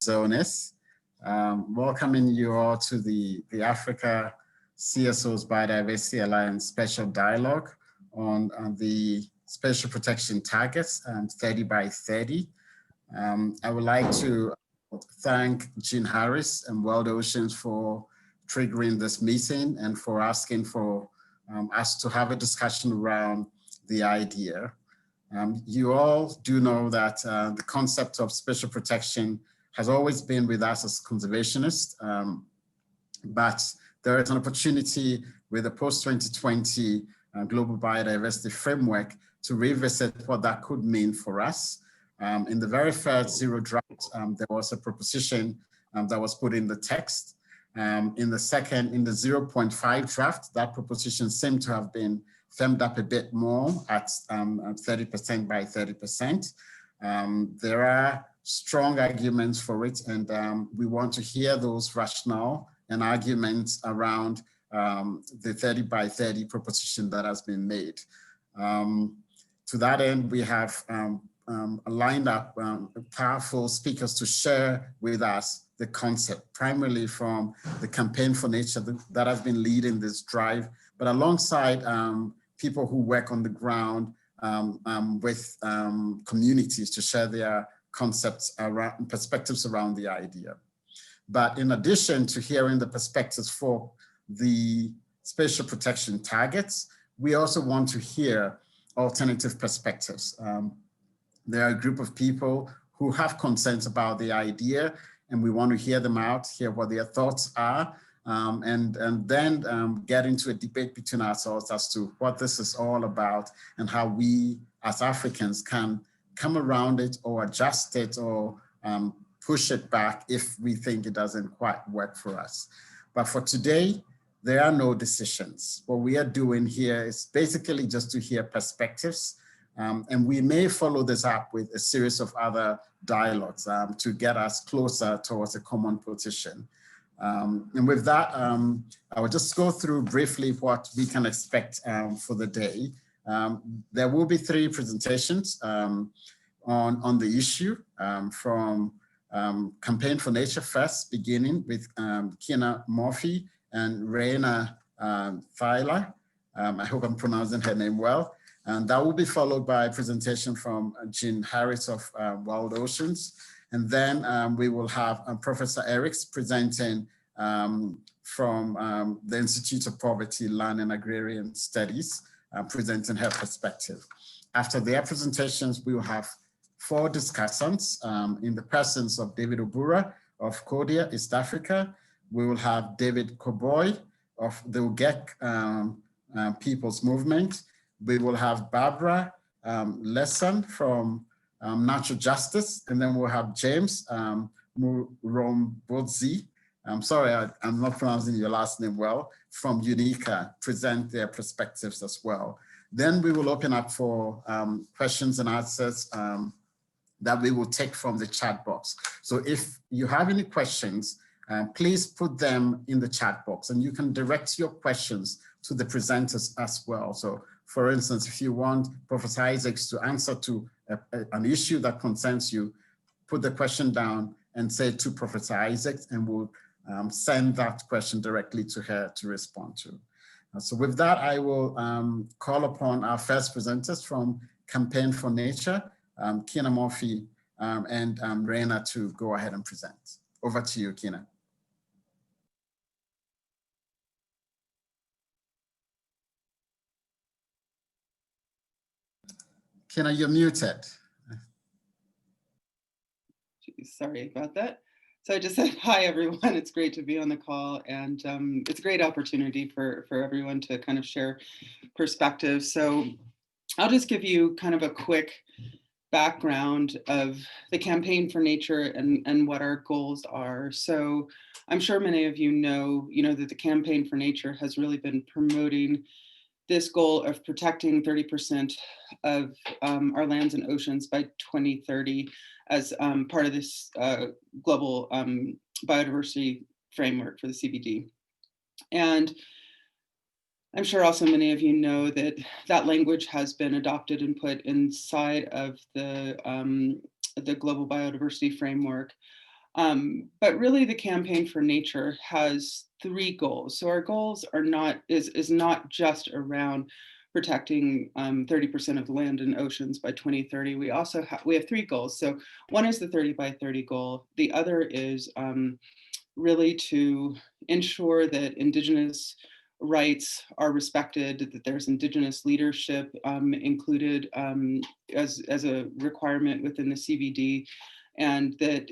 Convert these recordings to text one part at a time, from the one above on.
zone is. Welcoming you all to the Africa CSO's Biodiversity Alliance Special Dialogue on the Spatial Protection Targets 30 by 30. I would like to thank Jean Harris and World Oceans for triggering this meeting and for asking for us to have a discussion around the idea. You all do know that the concept of spatial protection has always been with us as conservationists, but there is an opportunity with the Post-2020 Global Biodiversity Framework to revisit what that could mean for us. In the very first zero draft, there was a proposition that was put in the text. In the second, in the 0.5 draft, that proposition seemed to have been firmed up a bit more at 30% by 30%. There are strong arguments for it, and we want to hear those rationale and arguments around the 30 by 30 proposition that has been made. To that end, we have lined up powerful speakers to share with us the concept, primarily from the Campaign for Nature that has been leading this drive, but alongside people who work on the ground with communities to share their concepts around perspectives around the idea. But in addition to hearing the perspectives for the spatial protection targets, we also want to hear alternative perspectives. There are a group of people who have concerns about the idea, and we want to hear them out, hear what their thoughts are, and then get into a debate between ourselves as to what this is all about and how we as Africans can come around it or adjust it or push it back if we think it doesn't quite work for us. But for today, there are no decisions. What we are doing here is basically just to hear perspectives, and we may follow this up with a series of other dialogues to get us closer towards a common position. And with that, I will just go through briefly what we can expect for the day. There will be 3 presentations on the issue from Campaign for Nature first, beginning with Kina Murphy and Raina Thyler. I hope I'm pronouncing her name well. And that will be followed by a presentation from Jean Harris of World Oceans. And then we will have Professor Eriks presenting from the Institute of Poverty, Land and Agrarian Studies, presenting her perspective. After their presentations, we will have 4 discussants in the presence of David Obura of Kodia, East Africa. We will have David Koboy of the Ugek People's Movement. We will have Barbara Lesson from Natural Justice, and then we'll have James Murombodzi. I'm sorry, I'm not pronouncing your last name well, from UNICA, present their perspectives as well. Then we will open up for questions and answers that we will take from the chat box. So if you have any questions, please put them in the chat box, and you can direct your questions to the presenters as well. So for instance, if you want Professor Isaacs to answer to an issue that concerns you, put the question down and say to Professor Isaacs, and we'll send that question directly to her to respond to. So with that, I will call upon our first presenters from Campaign for Nature, Kina Murphy and Raina, to go ahead and present. Over to you, Kina. Kina, you're muted. Sorry about that. So I just said, hi, everyone. It's great to be on the call. And it's a great opportunity for everyone to kind of share perspectives. So I'll just give you kind of a quick background of the Campaign for Nature and what our goals are. So I'm sure many of you know that the Campaign for Nature has really been promoting this goal of protecting 30% of our lands and oceans by 2030 as part of this global biodiversity framework for the CBD. And I'm sure also many of you know that that language has been adopted and put inside of the Global Biodiversity Framework. But really the Campaign for Nature has 3 goals. So our goals are is not just around protecting 30% of land and oceans by 2030. We also have 3 goals. So one is the 30 by 30 goal. The other is really to ensure that Indigenous rights are respected, that there's Indigenous leadership included as a requirement within the CBD, and that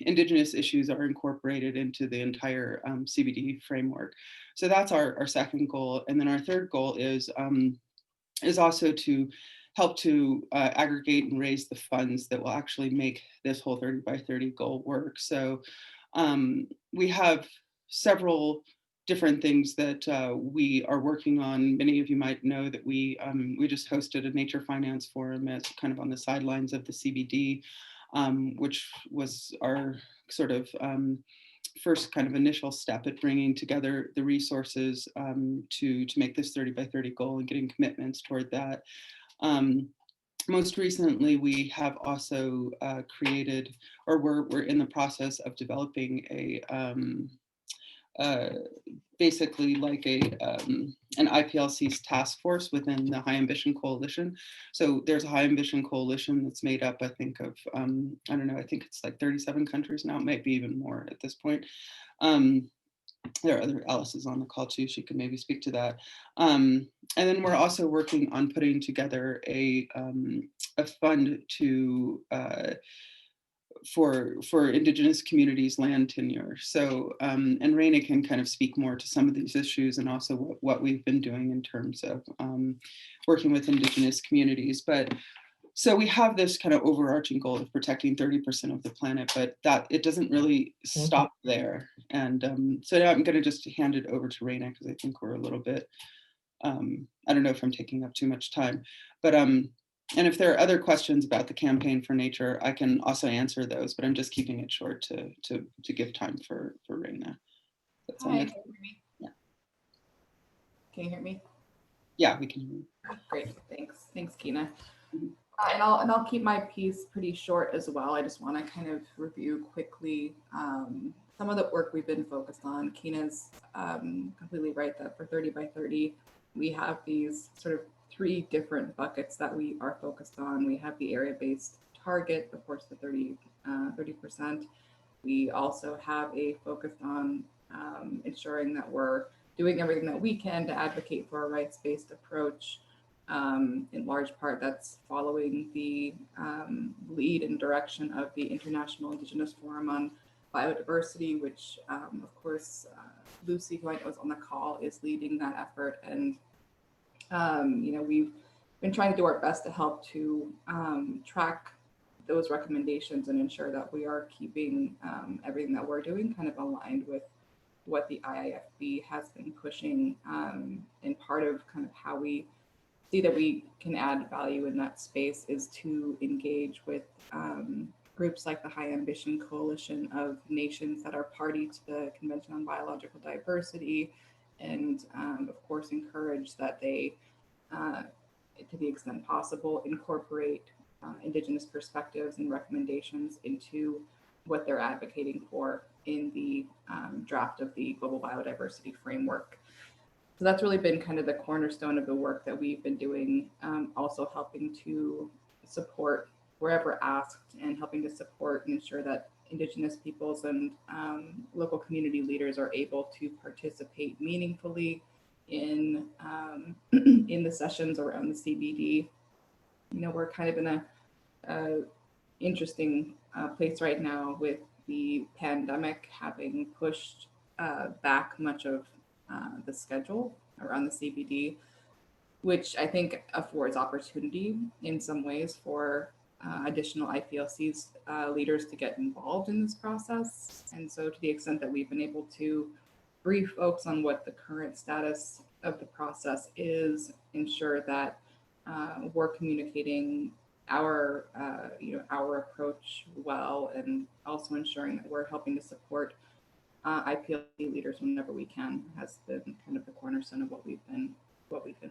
Indigenous issues are incorporated into the entire CBD framework. So that's our second goal. And then our third goal is also to help to aggregate and raise the funds that will actually make this whole 30 by 30 goal work. So we have several different things that we are working on. Many of you might know that we just hosted a nature finance forum as kind of on the sidelines of the CBD, which was our sort of first kind of initial step at bringing together the resources to make this 30 by 30 goal and getting commitments toward that. Most recently, we have also created, or we're in the process of developing a basically like an IPLC's task force within the High Ambition Coalition. So there's a High Ambition Coalition that's made up, I think, of, I don't know, I think it's like 37 countries now, it might be even more at this point. There are other Alice's on the call too, she could maybe speak to that. And then we're also working on putting together a fund to for Indigenous communities' land tenure. So, and Raina can kind of speak more to some of these issues and also what we've been doing in terms of working with Indigenous communities. But so we have this kind of overarching goal of protecting 30% of the planet, but that it doesn't really stop there. And so now I'm going to just hand it over to Raina because I think we're a little bit, I don't know if I'm taking up too much time, but and if there are other questions about the Campaign for Nature, I can also answer those, but I'm just keeping it short to give time for Raina. Hi, can you hear me? Yeah. Can you hear me? Yeah, we can hear you. Great, thanks, Kina. Mhm. And I'll keep my piece pretty short as well. I just want to kind of review quickly some of the work we've been focused on. Kina's completely right that for 30 by 30, we have these sort of 3 different buckets that we are focused on. We have the area-based target, of course, the 30%. We also have a focus on ensuring that we're doing everything that we can to advocate for a rights-based approach. In large part, that's following the lead and direction of the International Indigenous Forum on Biodiversity, which, of course, Lucy, who I know is on the call, is leading that effort. And we've been trying to do our best to help to track those recommendations and ensure that we are keeping everything that we're doing kind of aligned with what the IIFB has been pushing, and part of kind of how we see that we can add value in that space is to engage with groups like the High Ambition Coalition of nations that are party to the Convention on Biological Diversity, and of course encourage that they, to the extent possible, incorporate Indigenous perspectives and recommendations into what they're advocating for in the draft of the Global Biodiversity Framework. So that's really been kind of the cornerstone of the work that we've been doing, also helping to support wherever asked and helping to support and ensure that Indigenous peoples and local community leaders are able to participate meaningfully in in the sessions around the CBD. We're kind of in a interesting place right now with the pandemic having pushed back much of the schedule around the CBD, which I think affords opportunity in some ways for additional IPLC's leaders to get involved in this process. And so to the extent that we've been able to brief folks on what the current status of the process is, ensure that we're communicating our approach well, and also ensuring that we're helping to support IPLC leaders whenever we can, has been kind of the cornerstone of what we've been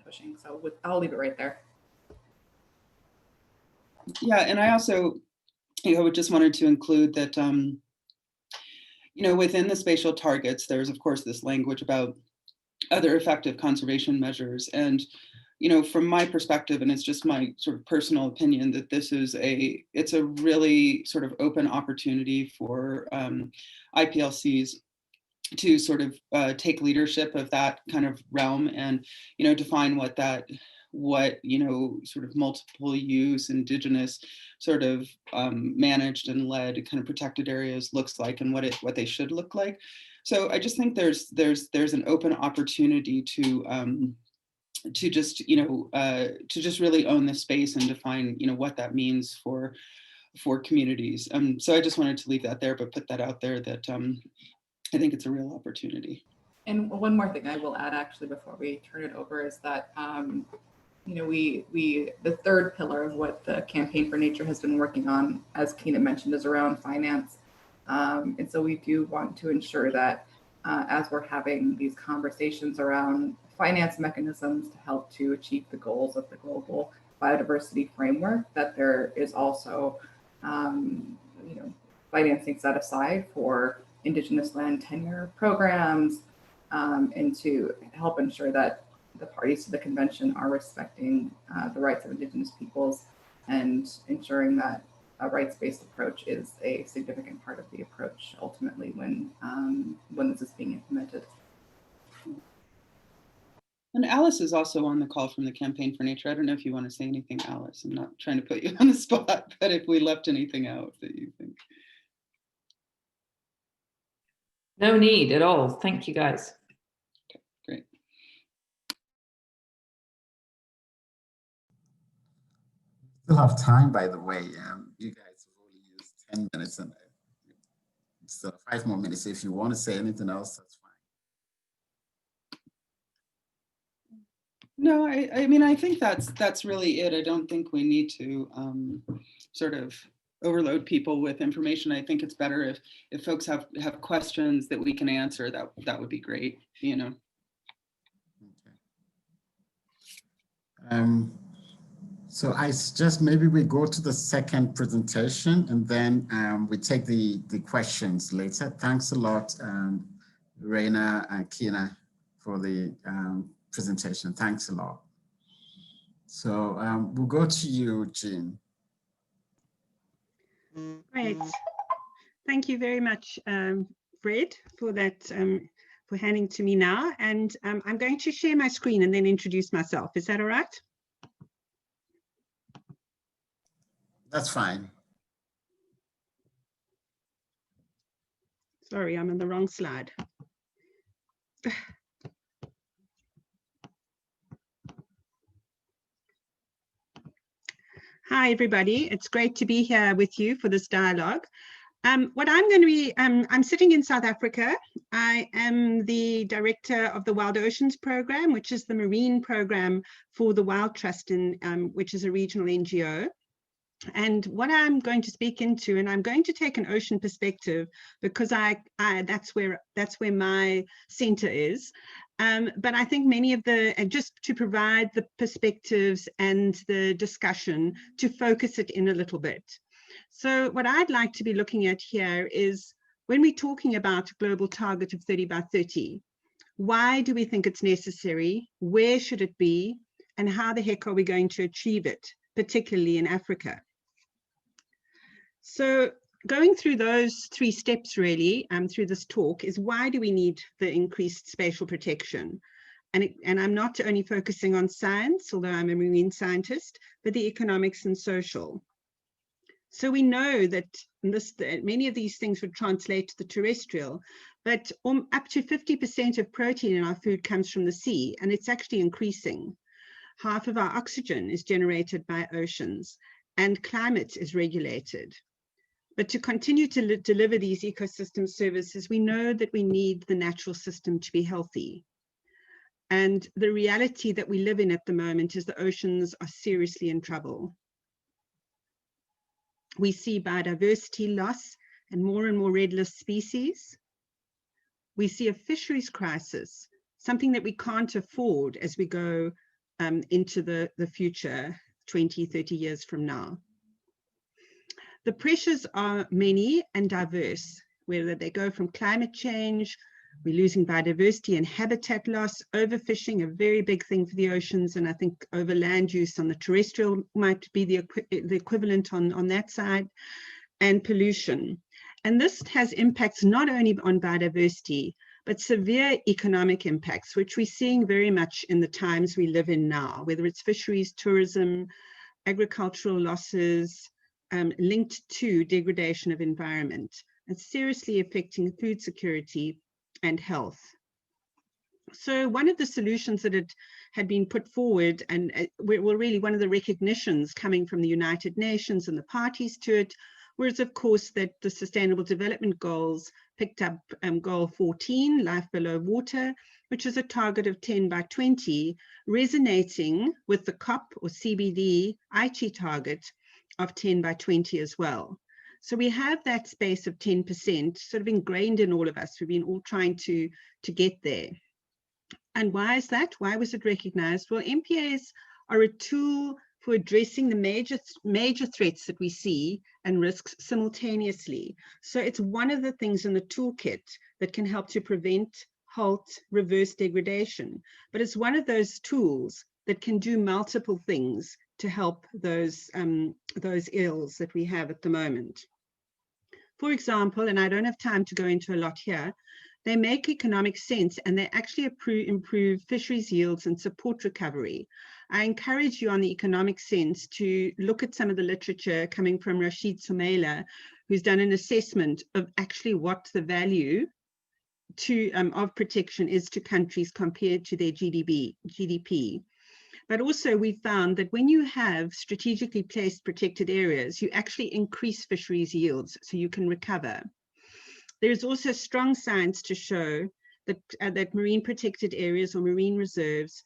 pushing. So I'll leave it right there. Yeah, and I also, just wanted to include that within the spatial targets, there's of course this language about other effective conservation measures. And, from my perspective, and it's just my sort of personal opinion, that it's a really sort of open opportunity for IPLCs to sort of take leadership of that kind of realm and, define what sort of multiple use Indigenous sort of managed and led kind of protected areas looks like, and what they should look like. So I just think there's an open opportunity to just really own the space and define what that means for communities. So I just wanted to leave that there, but put that out there that I think it's a real opportunity. And one more thing I will add actually before we turn it over is that the third pillar of what the Campaign for Nature has been working on, as Keena mentioned, is around finance. And so we do want to ensure that as we're having these conversations around finance mechanisms to help to achieve the goals of the Global Biodiversity Framework, that there is also financing set aside for Indigenous land tenure programs, and to help ensure that the parties to the convention are respecting the rights of Indigenous peoples and ensuring that a rights-based approach is a significant part of the approach ultimately when this is being implemented. And Alice is also on the call from the Campaign for Nature. I don't know if you want to say anything, Alice. I'm not trying to put you on the spot, but if we left anything out that you think. No need at all. Thank you, guys. Okay, great. Still have time, by the way. You guys have only used 10 minutes and still 5 more minutes. If you want to say anything else, that's fine. No, I mean, I think that's really it. I don't think we need to sort of overload people with information. I think it's better if folks have questions that we can answer. That would be great, Okay. So I suggest maybe we go to the second presentation and then we take the questions later. Thanks a lot, Raina and Keena, for the presentation. Thanks a lot. So we'll go to you, Jean. Great. Thank you very much, Fred, for that, for handing to me now. And I'm going to share my screen and then introduce myself. Is that all right? That's fine. Sorry, I'm on the wrong slide. Hi, everybody. It's great to be here with you for this dialogue. What I'm going to be, I'm sitting in South Africa. I am the director of the Wild Oceans Program, which is the marine program for the Wild Trust, which is a regional NGO. And what I'm going to speak into, and I'm going to take an ocean perspective because that's where my center is. But I think many of and just to provide the perspectives and the discussion to focus it in a little bit. So what I'd like to be looking at here is when we're talking about a global target of 30 by 30, why do we think it's necessary? Where should it be? And how the heck are we going to achieve it, particularly in Africa? So going through those 3 steps really through this talk is why do we need the increased spatial protection? And I'm not only focusing on science, although I'm a marine scientist, but the economics and social. So we know that many of these things would translate to the terrestrial, but up to 50% of protein in our food comes from the sea, and it's actually increasing. Half of our oxygen is generated by oceans, and climate is regulated. But to continue to deliver these ecosystem services, we know that we need the natural system to be healthy. And the reality that we live in at the moment is the oceans are seriously in trouble. We see biodiversity loss and more red list species. We see a fisheries crisis, something that we can't afford as we go into the future 20, 30 years from now. The pressures are many and diverse. whether they go from climate change, we're losing biodiversity and habitat loss, overfishing, a very big thing for the oceans, and I think over land use on the terrestrial might be the equivalent on that side, and pollution. And this has impacts not only on biodiversity, but severe economic impacts, which we're seeing very much in the times we live in now, whether it's fisheries, tourism, agricultural losses, linked to degradation of environment. It's seriously affecting food security and health. So one of the solutions that had been put forward, and well, really one of the recognitions coming from the United Nations and the parties to it, was of course that the Sustainable Development Goals picked up Goal 14, Life Below Water, which is a target of 10 by 20, resonating with the COP or CBD Aichi target of 10 by 20 as well. So we have that space of 10% sort of ingrained in all of us. We've been all trying to get there. And why is that? Why was it recognized? Well, MPAs are a tool for addressing the major threats that we see and risks simultaneously. So it's one of the things in the toolkit that can help to prevent, halt, reverse degradation. But it's one of those tools that can do multiple things to help those ills that we have at the moment. For example, and I don't have time to go into a lot here, they make economic sense and they actually improve fisheries yields and support recovery. I encourage you on the economic sense to look at some of the literature coming from Rashid Soumaila, who's done an assessment of actually what the value of protection is to countries compared to their GDP. But also we found that when you have strategically placed protected areas, you actually increase fisheries yields so you can recover. There's also strong science to show that marine protected areas or marine reserves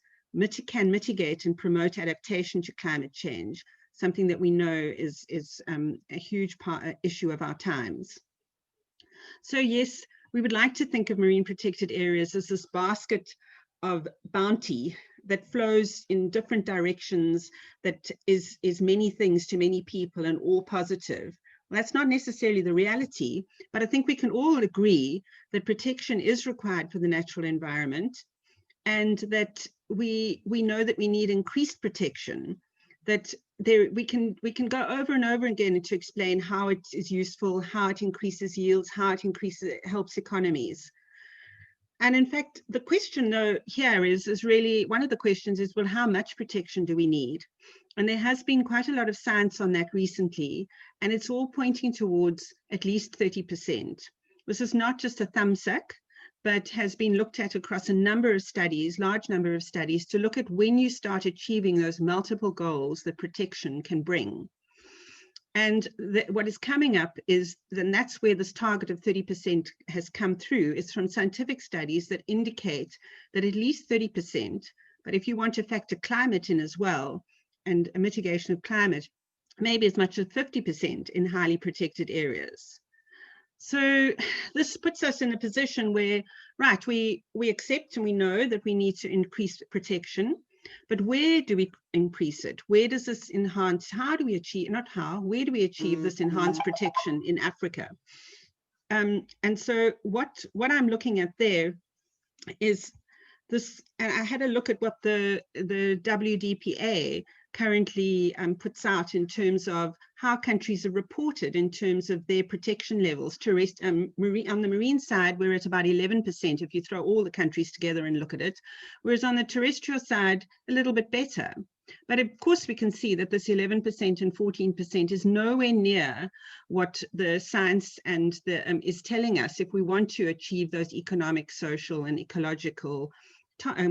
can mitigate and promote adaptation to climate change, something that we know is a huge issue of our times. So yes, we would like to think of marine protected areas as this basket of bounty that flows in different directions, that is many things to many people and all positive. Well, that's not necessarily the reality, but I think we can all agree that protection is required for the natural environment, and that we know that we need increased protection, that we can go over and over again to explain how it is useful, how it increases yields, how it helps economies. And in fact, the question though here is really, one of the questions is, well, how much protection do we need? And there has been quite a lot of science on that recently, and it's all pointing towards at least 30%. This is not just a thumbsuck, but has been looked at across a number of studies, large number of studies, to look at when you start achieving those multiple goals that protection can bring. And what is coming up is, then that's where this target of 30% has come through. It's from scientific studies that indicate that at least 30%, but if you want to factor climate in as well, and a mitigation of climate, maybe as much as 50% in highly protected areas. So this puts us in a position where, right, we accept and we know that we need to increase protection, but where do we increase it? Where does this enhance, how do we achieve, not how, where do we achieve this enhanced protection in Africa? And so what I'm looking at there is this, and I had a look at what the WDPA currently puts out in terms of how countries are reported in terms of their protection levels. On the marine side, we're at about 11% if you throw all the countries together and look at it, whereas on the terrestrial side, a little bit better. But of course, we can see that this 11% and 14% is nowhere near what the science and is telling us if we want to achieve those economic, social, and ecological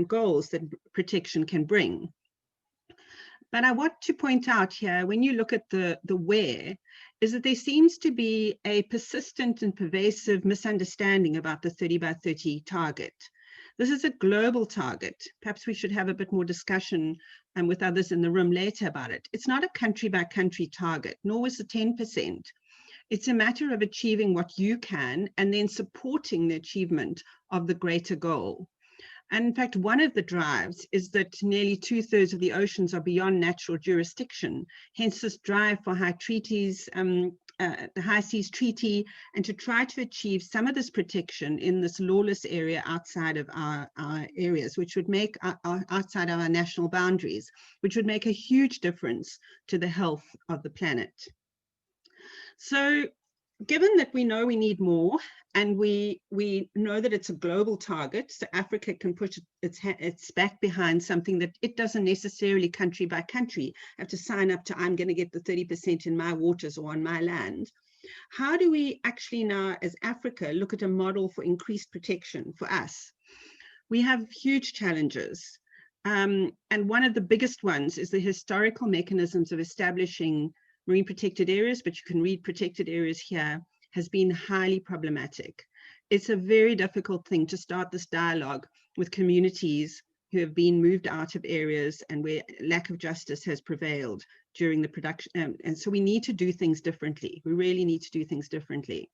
goals that protection can bring. But I want to point out here, when you look at the where, is that there seems to be a persistent and pervasive misunderstanding about the 30 by 30 target. This is a global target. Perhaps we should have a bit more discussion with others in the room later about it. It's not a country by country target, nor is it 10%. It's a matter of achieving what you can and then supporting the achievement of the greater goal. And in fact, one of the drives is that nearly 2/3 of the oceans are beyond natural jurisdiction. Hence this drive for how treaties High Seas Treaty, and to try to achieve some of this protection in this lawless area outside of our areas, which would make outside of our national boundaries, which would make a huge difference to the health of the planet. So given that we know we need more, and we know that it's a global target, so Africa can put its back behind something that it doesn't necessarily country by country have to sign up to, I'm going to get the 30% in my waters or on my land. How do we actually now, as Africa, look at a model for increased protection for us? We have huge challenges. And one of the biggest ones is the historical mechanisms of establishing marine protected areas, but you can read protected areas here, has been highly problematic. It's a very difficult thing to start this dialogue with communities who have been moved out of areas and where lack of justice has prevailed during the production. And so we need to do things differently. We really need to do things differently.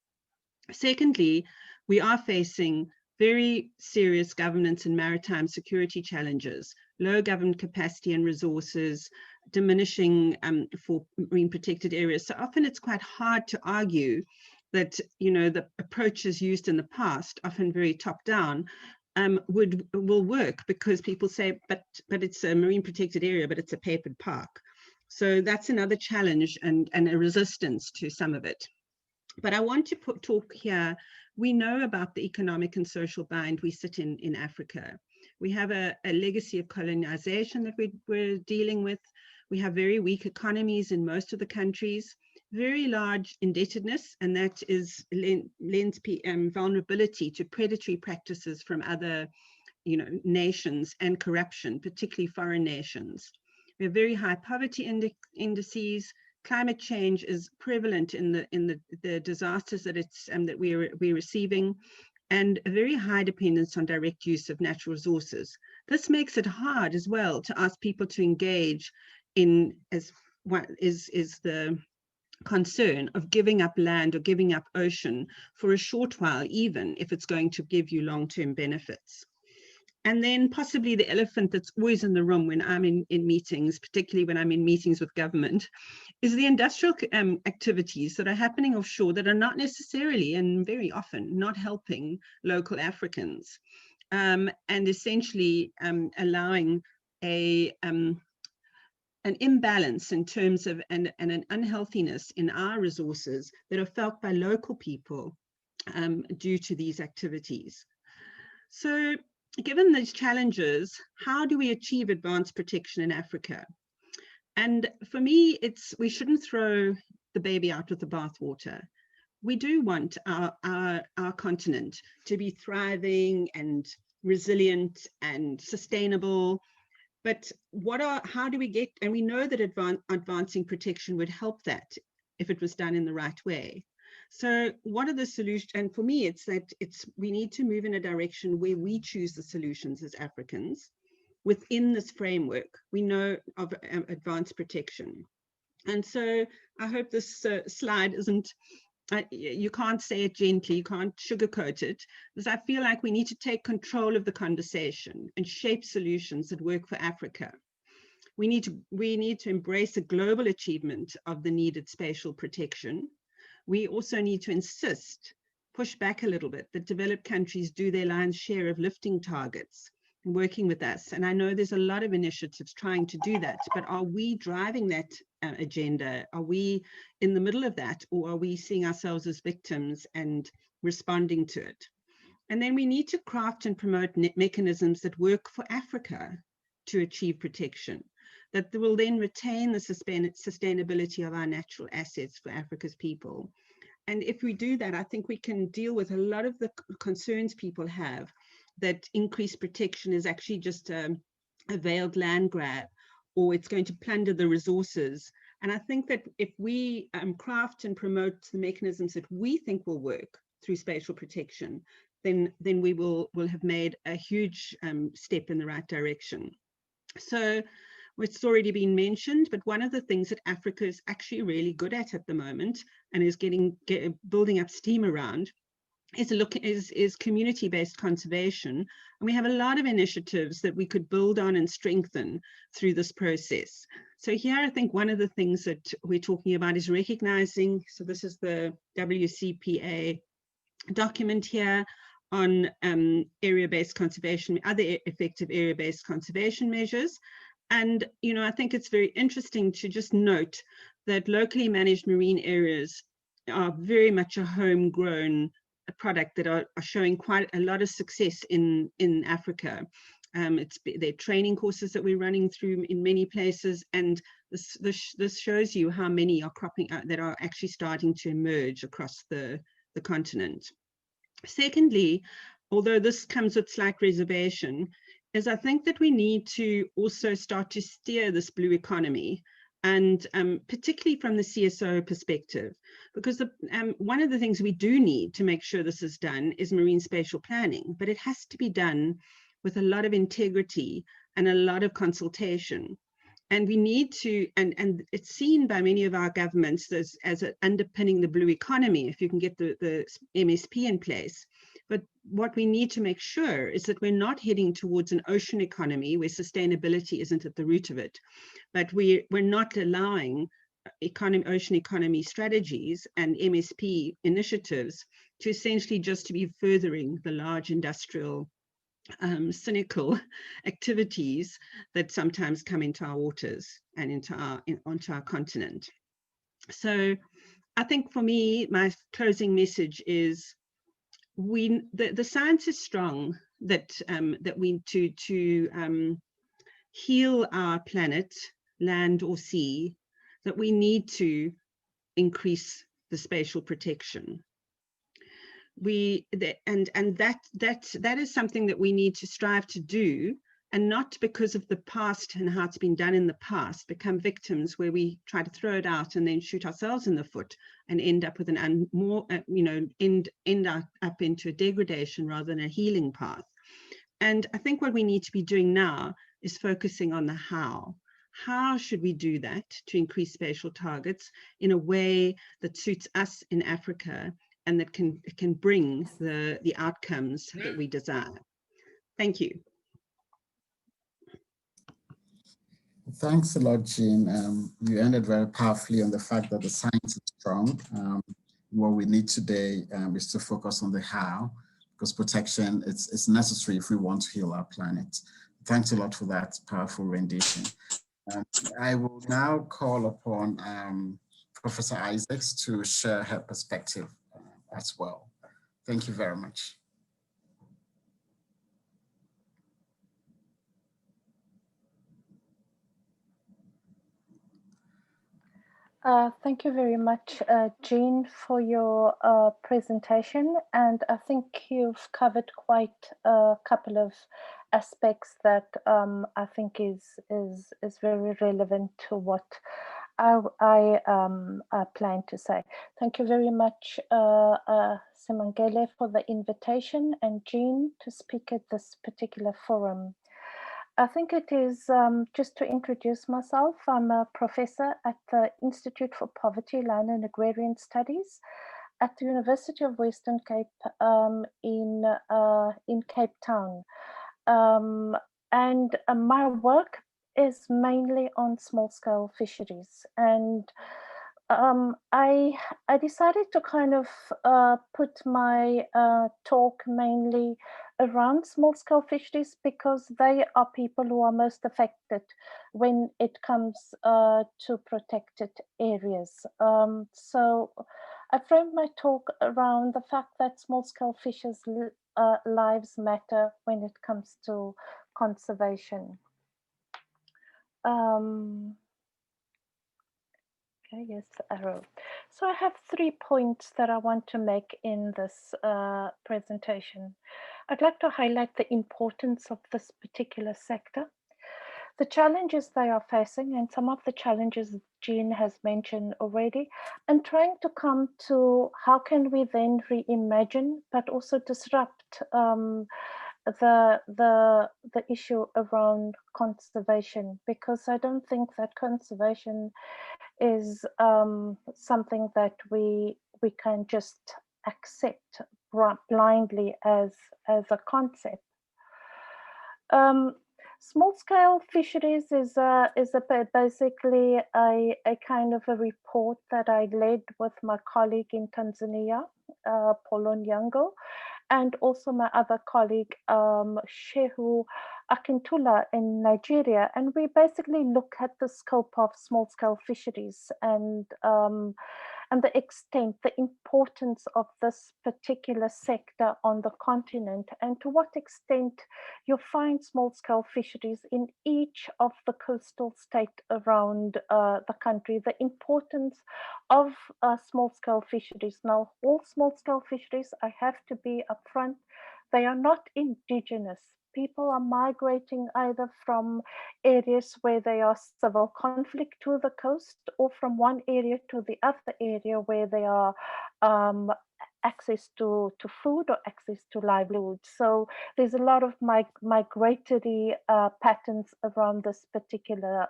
Secondly, we are facing very serious governance and maritime security challenges, low government capacity and resources, diminishing for marine protected areas. So often it's quite hard to argue that, you know, the approaches used in the past, often very top down, will work, because people say, but it's a marine protected area, but it's a papered park. So that's another challenge and a resistance to some of it. But I want to talk here, we know about the economic and social bind we sit in Africa. We have a legacy of colonization that we're dealing with. We have very weak economies in most of the countries, very large indebtedness, and that lends vulnerability to predatory practices from other, you know, nations, and corruption, particularly foreign nations. We have very high poverty indices. Climate change is prevalent in the disasters that that we're receiving, and a very high dependence on direct use of natural resources. This makes it hard as well to ask people to engage in as what is the concern of giving up land or giving up ocean for a short while, even if it's going to give you long-term benefits. And then possibly the elephant that's always in the room when I'm in meetings, particularly when I'm in meetings with government, is the industrial activities that are happening offshore that are not necessarily, and very often, not helping local Africans, and essentially allowing an imbalance in terms of and an unhealthiness in our resources that are felt by local people due to these activities. So given these challenges, how do we achieve advanced protection in Africa? And for me, we shouldn't throw the baby out with the bathwater. We do want our continent to be thriving and resilient and sustainable. But how do we get, and we know that advancing protection would help that if it was done in the right way. So what are the solutions? And for me, it's that we need to move in a direction where we choose the solutions as Africans within this framework. We know of advanced protection. And so I hope this slide isn't, you can't say it gently, you can't sugarcoat it, because I feel like we need to take control of the conversation and shape solutions that work for Africa. We need to embrace a global achievement of the needed spatial protection. We also need to push back a little bit, that developed countries do their lion's share of lifting targets and working with us. And I know there's a lot of initiatives trying to do that, but are we driving that agenda? Are we in the middle of that, or are we seeing ourselves as victims and responding to it? And then we need to craft and promote mechanisms that work for Africa to achieve protection, that will then retain the sustainability of our natural assets for Africa's people. And if we do that, I think we can deal with a lot of the concerns people have that increased protection is actually just a veiled land grab, or it's going to plunder the resources. And I think that if we craft and promote the mechanisms that we think will work through spatial protection, then we will have made a huge step in the right direction. So it's already been mentioned, but one of the things that Africa is actually really good at the moment and is building up steam around is community-based conservation. And we have a lot of initiatives that we could build on and strengthen through this process. So here, I think one of the things that we're talking about is recognizing, so this is the WCPA document here on area-based conservation, other effective area-based conservation measures. And, you know, I think it's very interesting to just note that locally managed marine areas are very much a homegrown product that are showing quite a lot of success in Africa. They're training courses that we're running through in many places, and this shows you how many are cropping out that are actually starting to emerge across the continent. Secondly, although this comes with slight reservation, is I think that we need to also start to steer this blue economy, and particularly from the CSO perspective, because one of the things we do need to make sure this is done is marine spatial planning, but it has to be done with a lot of integrity and a lot of consultation. And we need to, and it's seen by many of our governments as underpinning the blue economy, if you can get the MSP in place. But what we need to make sure is that we're not heading towards an ocean economy where sustainability isn't at the root of it, but we're not allowing ocean economy strategies and MSP initiatives to essentially just to be furthering the large industrial cynical activities that sometimes come into our waters and onto our continent. So I think for me, my closing message is the science is strong that we to heal our planet, land or sea, that we need to increase the spatial protection. That is something that we need to strive to do, and not because of the past and how it's been done in the past, become victims where we try to throw it out and then shoot ourselves in the foot and end up with end up into a degradation rather than a healing path. And I think what we need to be doing now is focusing on the how. How should we do that to increase spatial targets in a way that suits us in Africa and that can bring the outcomes that we desire? Thank you. Thanks a lot, Jean. You ended very powerfully on the fact that the science is strong. What we need today is to focus on the how, because protection is necessary if we want to heal our planet. Thanks a lot for that powerful rendition. I will now call upon Professor Isaacs to share her perspective as well. Thank you very much. Thank you very much, Jean, for your presentation. And I think you've covered quite a couple of aspects that I think is very relevant to what I plan to say. Thank you very much, Simangele, for the invitation, and Jean to speak at this particular forum. I think it is, just to introduce myself, I'm a professor at the Institute for Poverty, Land and Agrarian Studies at the University of Western Cape in Cape Town. And my work is mainly on small-scale fisheries. And I decided to kind of put my talk mainly around small-scale fisheries because they are people who are most affected when it comes to protected areas. So I framed my talk around the fact that small-scale fishers' lives matter when it comes to conservation. Okay, yes, arrow. So I have 3 points that I want to make in this presentation. I'd like to highlight the importance of this particular sector, the challenges they are facing, and some of the challenges Jean has mentioned already, and trying to come to how can we then reimagine, but also disrupt the issue around conservation, because I don't think that conservation is something that we can just accept blindly as a concept. Small-scale fisheries is basically a kind of a report that I led with my colleague in Tanzania, Polo Nyango, and also my other colleague, Shehu Akintula in Nigeria. And we basically look at the scope of small-scale fisheries and the extent, the importance of this particular sector on the continent, and to what extent you find small-scale fisheries in each of the coastal states around the country, the importance of small-scale fisheries. Now, all small-scale fisheries, I have to be upfront, they are not indigenous. People are migrating either from areas where there are civil conflict to the coast, or from one area to the other area where there are access to food or access to livelihood. So there's a lot of migratory patterns around this particular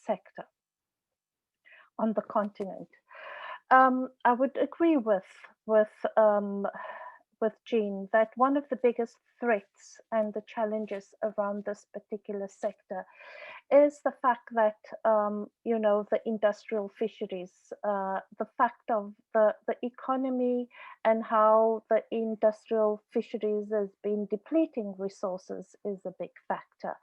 sector on the continent. I would agree with Jean that one of the biggest threats and the challenges around this particular sector is the fact that, you know, the industrial fisheries, the fact of the economy and how the industrial fisheries has been depleting resources is a big factor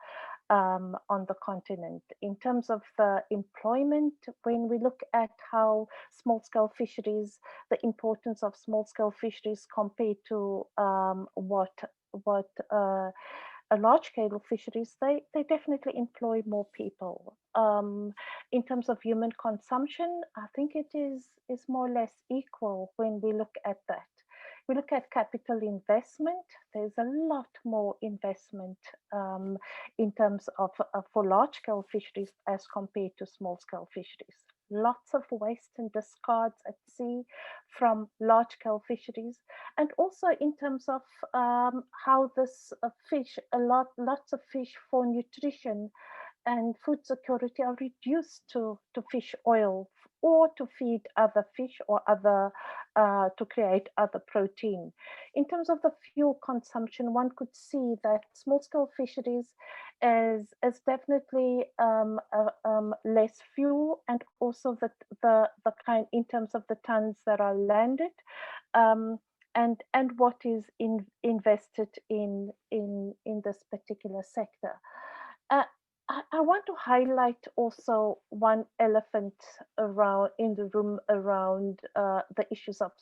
on the continent. In terms of the employment, when we look at how small-scale fisheries, the importance of small-scale fisheries compared to what a large-scale fisheries, they definitely employ more people. In terms of human consumption, I think it is more or less equal when we look at that. We look at capital investment, there's a lot more investment in terms of for large-scale fisheries as compared to small-scale fisheries. Lots of waste and discards at sea from large-scale fisheries, and also in terms of how this fish, lots of fish for nutrition and food security are reduced to fish oil or to feed other fish or other to create other protein. In terms of the fuel consumption, one could see that small-scale fisheries is definitely less fuel, and also the kind in terms of the tons that are landed, and what is invested in this particular sector. I want to highlight also one elephant around in the room around the issues of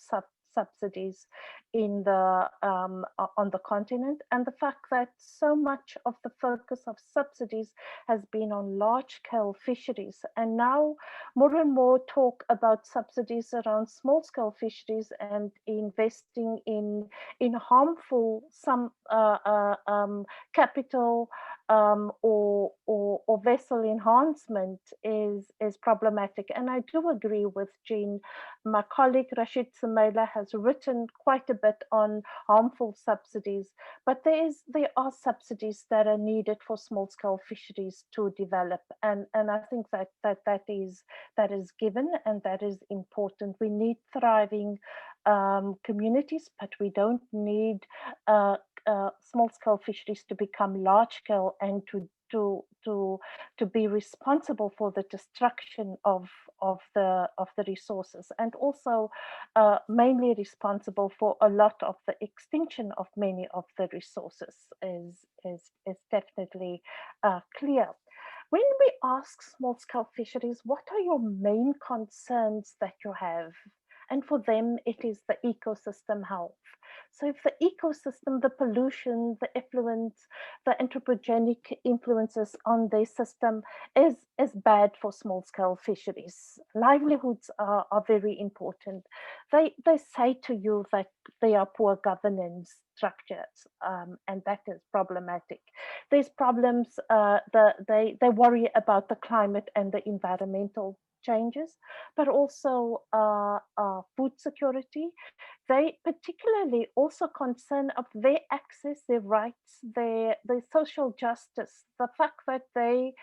subsidies in the on the continent, and the fact that so much of the focus of subsidies has been on large-scale fisheries, and now more and more talk about subsidies around small-scale fisheries and investing in harmful capital or vessel enhancement is problematic. And I do agree with Jean. My colleague Rashid Sumaila has written quite a bit on harmful subsidies, but there are subsidies that are needed for small-scale fisheries to develop, and I think that is given, and that is important. We need thriving communities, but we don't need small-scale fisheries to become large-scale and to be responsible for the destruction of the resources, and also mainly responsible for a lot of the extinction of many of the resources is definitely clear. When we ask small-scale fisheries, what are your main concerns that you have? And for them, it is the ecosystem health. So if the ecosystem, the pollution, the effluents, the anthropogenic influences on their system is bad for small-scale fisheries, livelihoods are very important. They say to you that they are poor governance structures, and that is problematic. There's problems, they worry about the climate and the environmental changes, but also food security. They particularly also concern of their access, their rights, their social justice, the fact that they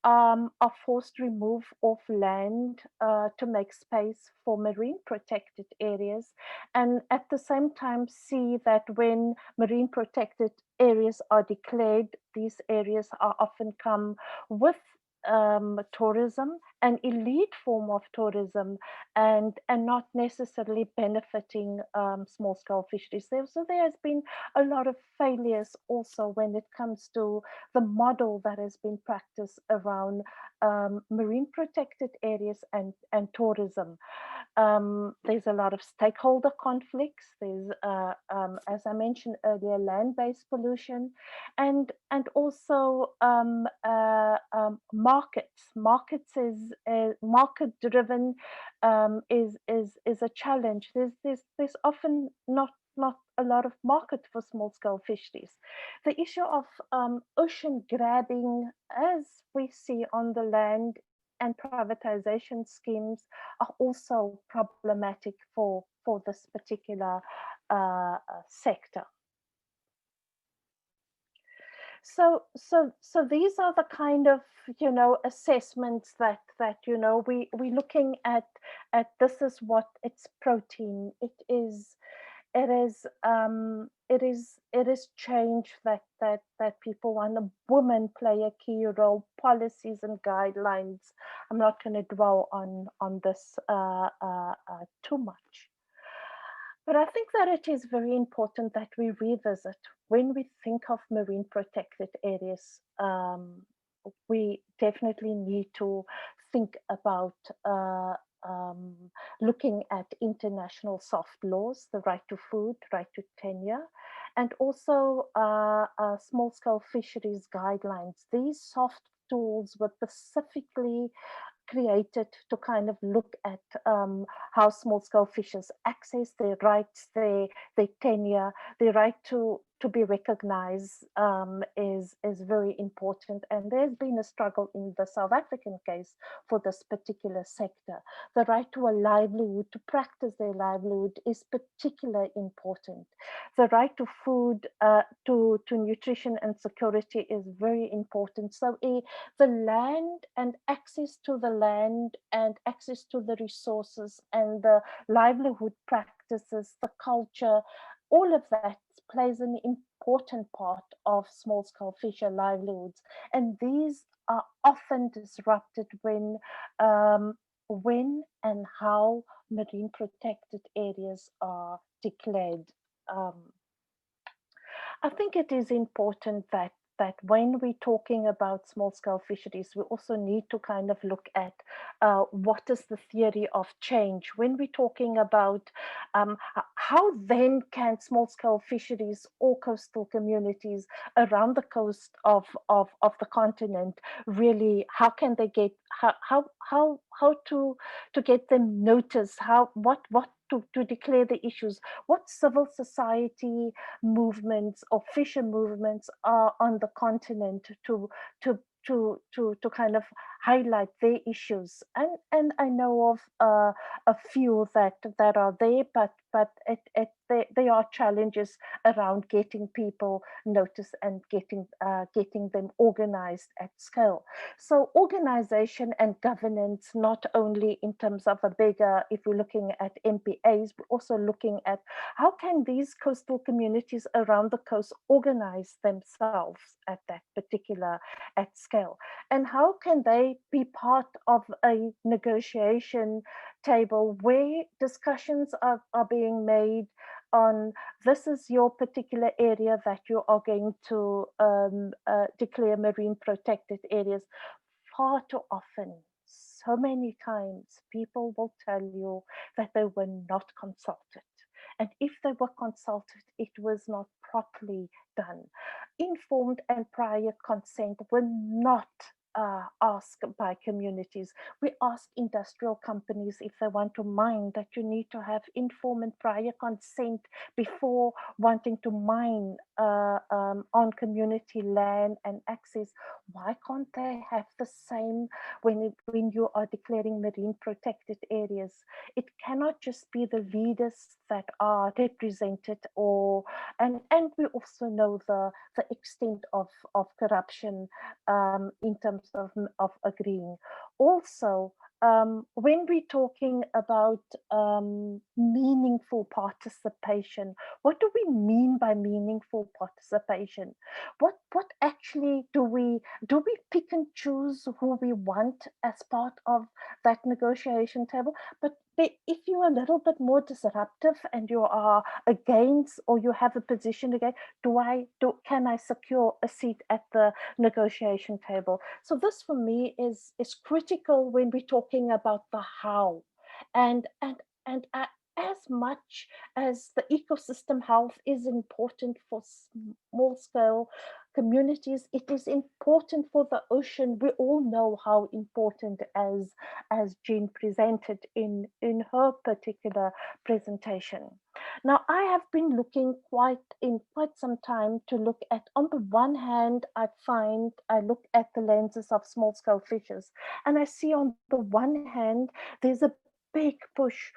are forced to remove off land to make space for marine protected areas, and at the same time see that when when marine protected areas are declared, these areas are often come with tourism, an elite form of tourism, and not necessarily benefiting small-scale fisheries. So there has been a lot of failures also when it comes to the model that has been practiced around marine protected areas and tourism. There's a lot of stakeholder conflicts. There's, as I mentioned earlier, land-based pollution, and also markets. Markets is market-driven is a challenge. There's often not a lot of market for small-scale fisheries. The issue of ocean grabbing, as we see on the land, and privatization schemes are also problematic for this particular sector. So these are the kind of, you know, assessments that we're looking at this is what it's protein. It is change that people want. The women play a key role, policies and guidelines. I'm not going to dwell on this too much. But I think that it is very important that we revisit when we think of marine protected areas. We definitely need to think about looking at international soft laws, the right to food, right to tenure, and also small-scale fisheries guidelines. These soft tools were specifically created to kind of look at how small-scale fishers access their rights, their tenure, their right to be recognized is very important. And there's been a struggle in the South African case for this particular sector. The right to a livelihood, to practice their livelihood is particularly important. The right to food, to nutrition and security is very important. So the land and access to the land and access to the resources and the livelihood practices, the culture, all of that plays an important part of small-scale fisher livelihoods. And these are often disrupted when and how marine protected areas are declared. I think it is important that when we're talking about small-scale fisheries, we also need to kind of look at what is the theory of change. When we're talking about how then can small-scale fisheries or coastal communities around the coast of the continent really, how can they get, how to get them noticed, what to declare the issues, what civil society movements or fisher movements are on the continent to kind of highlight their issues. And I know of a few that are there, but there are challenges around getting people noticed and getting them organized at scale. So organization and governance, not only in terms of a bigger, if we're looking at MPAs, but also looking at how can these coastal communities around the coast organize themselves at that particular at scale, and how can they be part of a negotiation table where discussions are being made on this is your particular area that you are going to declare marine protected areas. Far too often, so many times, people will tell you that they were not consulted. And if they were consulted, it was not properly done. Informed and prior consent were not asked by communities. We ask industrial companies if they want to mine that you need to have informed and prior consent before wanting to mine on community land and access. Why can't they have the same when you are declaring marine protected areas? It cannot just be the leaders that are represented, and we also know the extent of corruption in terms of agreeing. Also, when we're talking about meaningful participation, what do we mean by meaningful participation? What actually do we pick and choose who we want as part of that negotiation table? But if you're a little bit more disruptive and you are against, or you have a position against, can I secure a seat at the negotiation table? So this for me is critical when we're talking about the how, and as much as the ecosystem health is important for small scale communities, it is important for the ocean. We all know how important, as Jean presented in her particular presentation. Now, I have been looking quite some time to look at, on the one hand, I look at the lenses of small scale fishes, and I see on the one hand, there's a big push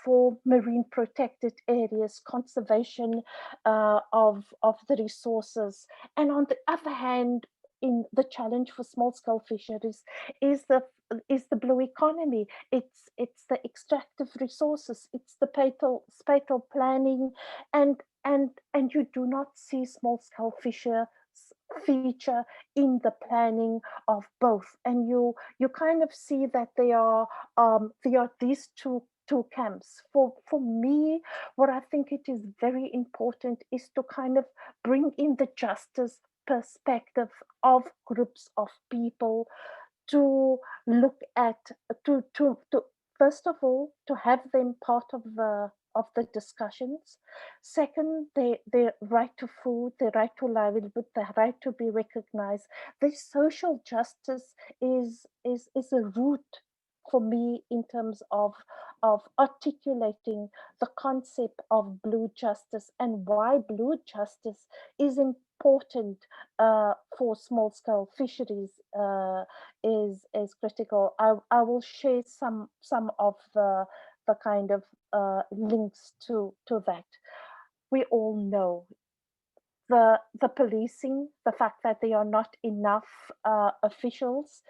for marine protected areas, conservation of the resources. And on the other hand, in the challenge for small scale fisheries is the blue economy. It's the extractive resources, it's the spatial planning, and you do not see small scale fisheries feature in the planning of both. And you kind of see that there are these two camps. For me, what I think it is very important is to kind of bring in the justice perspective of groups of people, to look at, to first of all, to have them part of the discussions. Second, their right to food, their right to livelihood, their right to be recognized. The social justice is a root for me in terms of articulating the concept of blue justice, and why blue justice is important for small scale fisheries is critical. I will share some of the kind of links to that. We all know the policing, the fact that there are not enough officials.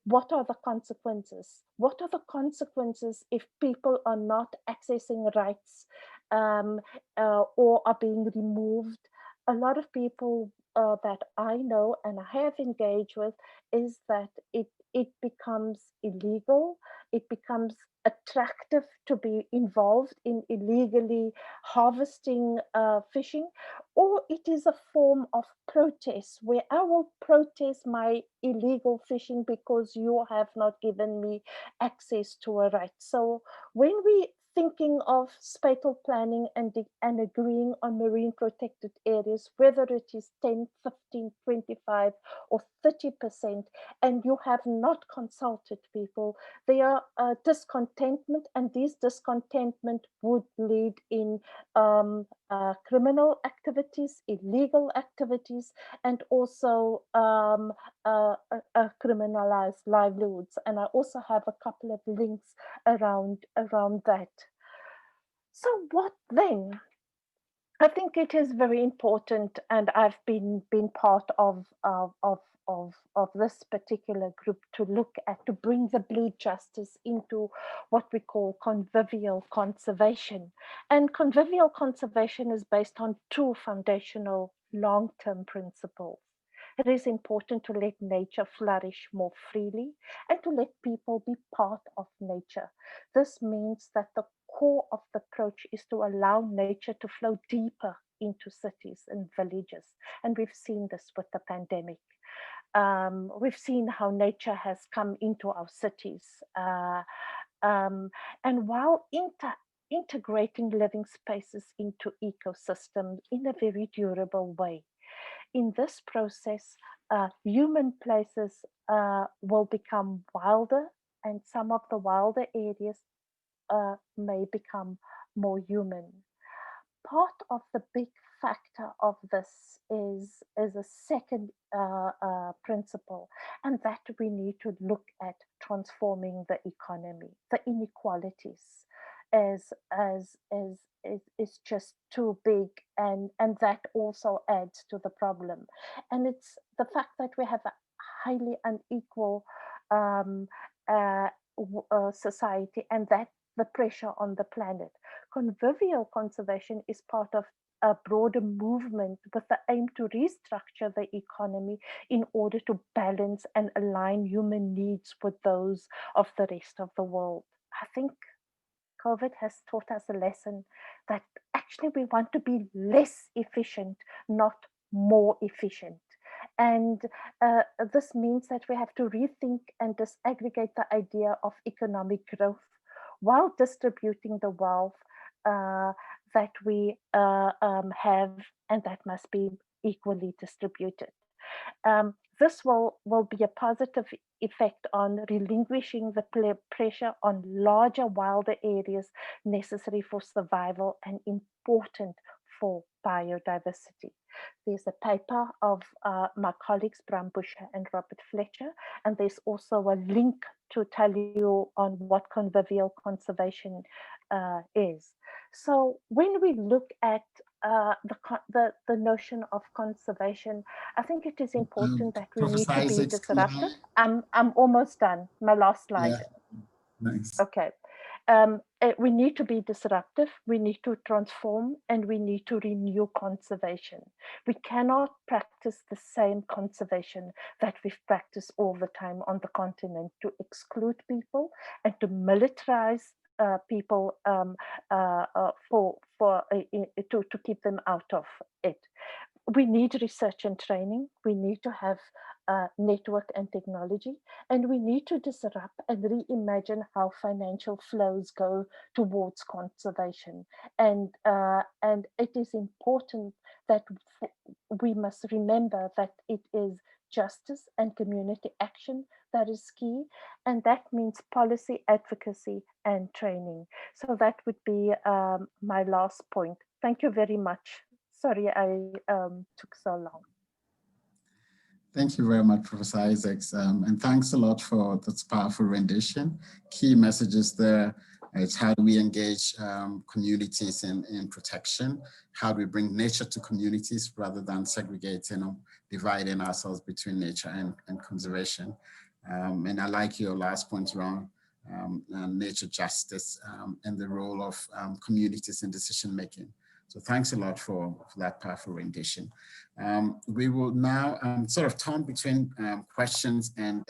What are the consequences? What are the consequences if people are not accessing rights or are being removed? A lot of people that I know and I have engaged with is that it becomes illegal. It becomes attractive to be involved in illegally harvesting fishing, or it is a form of protest where I will protest my illegal fishing because you have not given me access to a right. So when we thinking of spatial planning and agreeing on marine protected areas, whether it is 10, 15, 25 or 30%, and you have not consulted people, there are discontentment, and these discontentment would lead in criminal activities, illegal activities, and also criminalized livelihoods. And I also have a couple of links around that. So what then? I think it is very important, and I've been part of this particular group to look at, to bring the blue justice into what we call convivial conservation. And convivial conservation is based on two foundational long-term principles. It is important to let nature flourish more freely and to let people be part of nature. This means that the core of the approach is to allow nature to flow deeper into cities and villages. And we've seen this with the pandemic. We've seen how nature has come into our cities. And while integrating living spaces into ecosystems in a very durable way, in this process, human places will become wilder, and some of the wilder areas may become more human. Part of the big factor of this is a second principle, and that we need to look at transforming the economy. The inequalities is just too big, and that also adds to the problem. And it's the fact that we have a highly unequal society, and that the pressure on the planet. Convivial conservation is part of a broader movement with the aim to restructure the economy in order to balance and align human needs with those of the rest of the world. I think COVID has taught us a lesson that actually we want to be less efficient, not more efficient. And this means that we have to rethink and disaggregate the idea of economic growth while distributing the wealth that we have, and that must be equally distributed. This will be a positive effect on relinquishing the pressure on larger, wilder areas necessary for survival and important for biodiversity. There's a paper of my colleagues Bram Buscher and Robert Fletcher, and there's also a link to tell you on what convivial conservation is. So when we look at the notion of conservation, I think it is important that we Professor need to be Isaacs, disruptive. I'm almost done. My last slide. Yeah, nice. Okay. We need to be disruptive, we need to transform, and we need to renew conservation. We cannot practice the same conservation that we've practiced all the time on the continent, to exclude people and to militarize people to keep them out of it. We need research and training. We need to have network and technology, and we need to disrupt and reimagine how financial flows go towards conservation. And it is important that we must remember that it is justice and community action that is key, and that means policy advocacy and training. So that would be my last point. Thank you very much. Sorry I took so long. Thank you very much, Professor Isaacs, and thanks a lot for this powerful rendition. Key messages there. It's how do we engage communities in protection? How do we bring nature to communities rather than segregating or dividing ourselves between nature and conservation? And I like your last point around nature justice and the role of communities in decision making. So thanks a lot for that powerful rendition. We will now sort of turn between questions and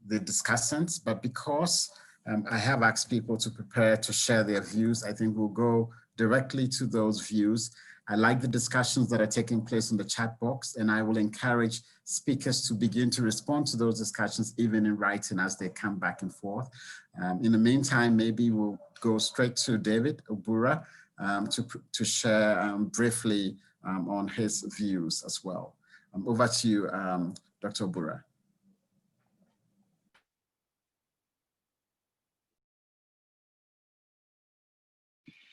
the discussants, but because I have asked people to prepare to share their views, I think we'll go directly to those views. I like the discussions that are taking place in the chat box, and I will encourage speakers to begin to respond to those discussions even in writing as they come back and forth. In the meantime, maybe we'll go straight to David Obura to share briefly on his views as well. Over to you, Dr. Obura.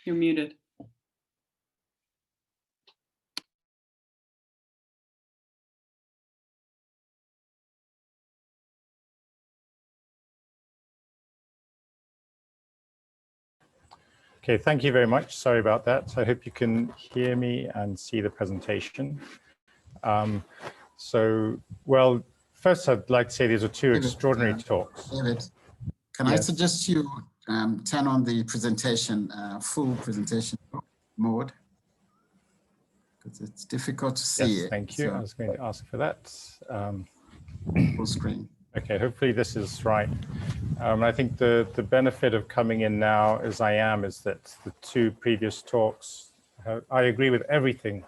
You're muted. Okay, thank you very much. Sorry about that. I hope you can hear me and see the presentation. Well, first I'd like to say these are two extraordinary talks. David, can I suggest you turn on the presentation, full presentation mode? Because it's difficult to see it. Thank you. So, I was going to ask for that. Full screen. Okay, hopefully this is right. I think the benefit of coming in now as I am is that the two previous talks, I agree with everything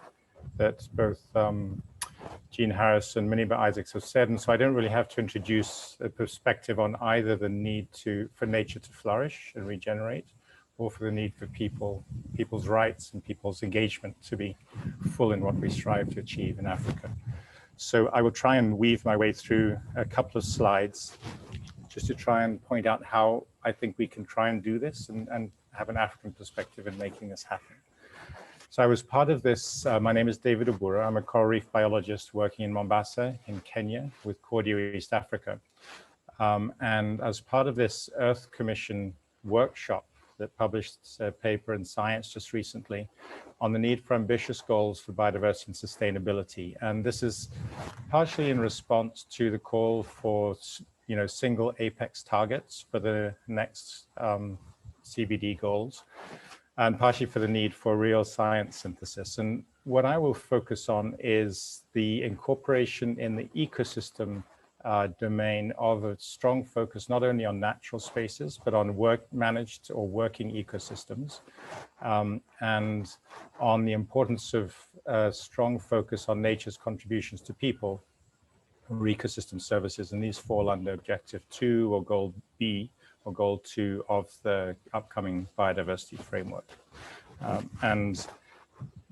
that both Jean Harris and Muniba Isaacs have said, and so I don't really have to introduce a perspective on either the need for nature to flourish and regenerate, or for the need for people's rights and people's engagement to be full in what we strive to achieve in Africa. So I will try and weave my way through a couple of slides just to try and point out how I think we can try and do this and have an African perspective in making this happen. So I was part of this. My name is David Obura. I'm a coral reef biologist working in Mombasa in Kenya with Cordio East Africa. And as part of this Earth Commission workshop that published a paper in Science just recently on the need for ambitious goals for biodiversity and sustainability. And this is partially in response to the call for single apex targets for the next CBD goals, and partially for the need for real science synthesis. And what I will focus on is the incorporation in the ecosystem domain of a strong focus not only on natural spaces, but on managed or working ecosystems, and on the importance of a strong focus on nature's contributions to people or ecosystem services. And these fall under Objective 2 or Goal B or Goal 2 of the upcoming Biodiversity Framework.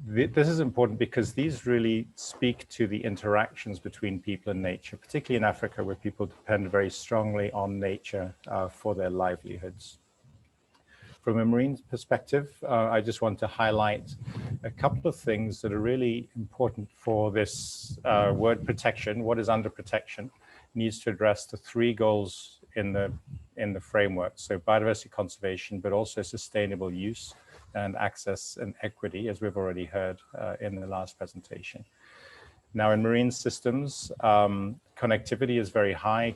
This is important because these really speak to the interactions between people and nature, particularly in Africa, where people depend very strongly on nature for their livelihoods. From a marine perspective, I just want to highlight a couple of things that are really important for this word protection. What is under protection needs to address the 3 goals in the framework. So biodiversity conservation, but also sustainable use and access and equity, as we've already heard in the last presentation. Now, in marine systems, connectivity is very high.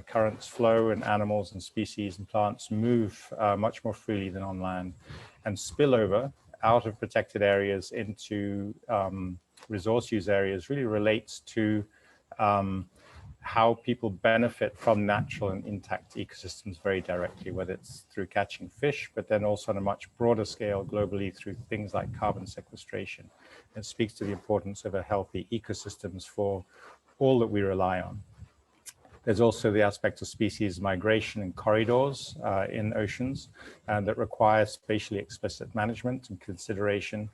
Currents flow, and animals and species and plants move much more freely than on land. And spillover out of protected areas into resource use areas really relates to how people benefit from natural and intact ecosystems very directly, whether it's through catching fish, but then also on a much broader scale globally through things like carbon sequestration. It speaks to the importance of a healthy ecosystems for all that we rely on. There's also the aspect of species migration and corridors in oceans that require spatially explicit management and consideration.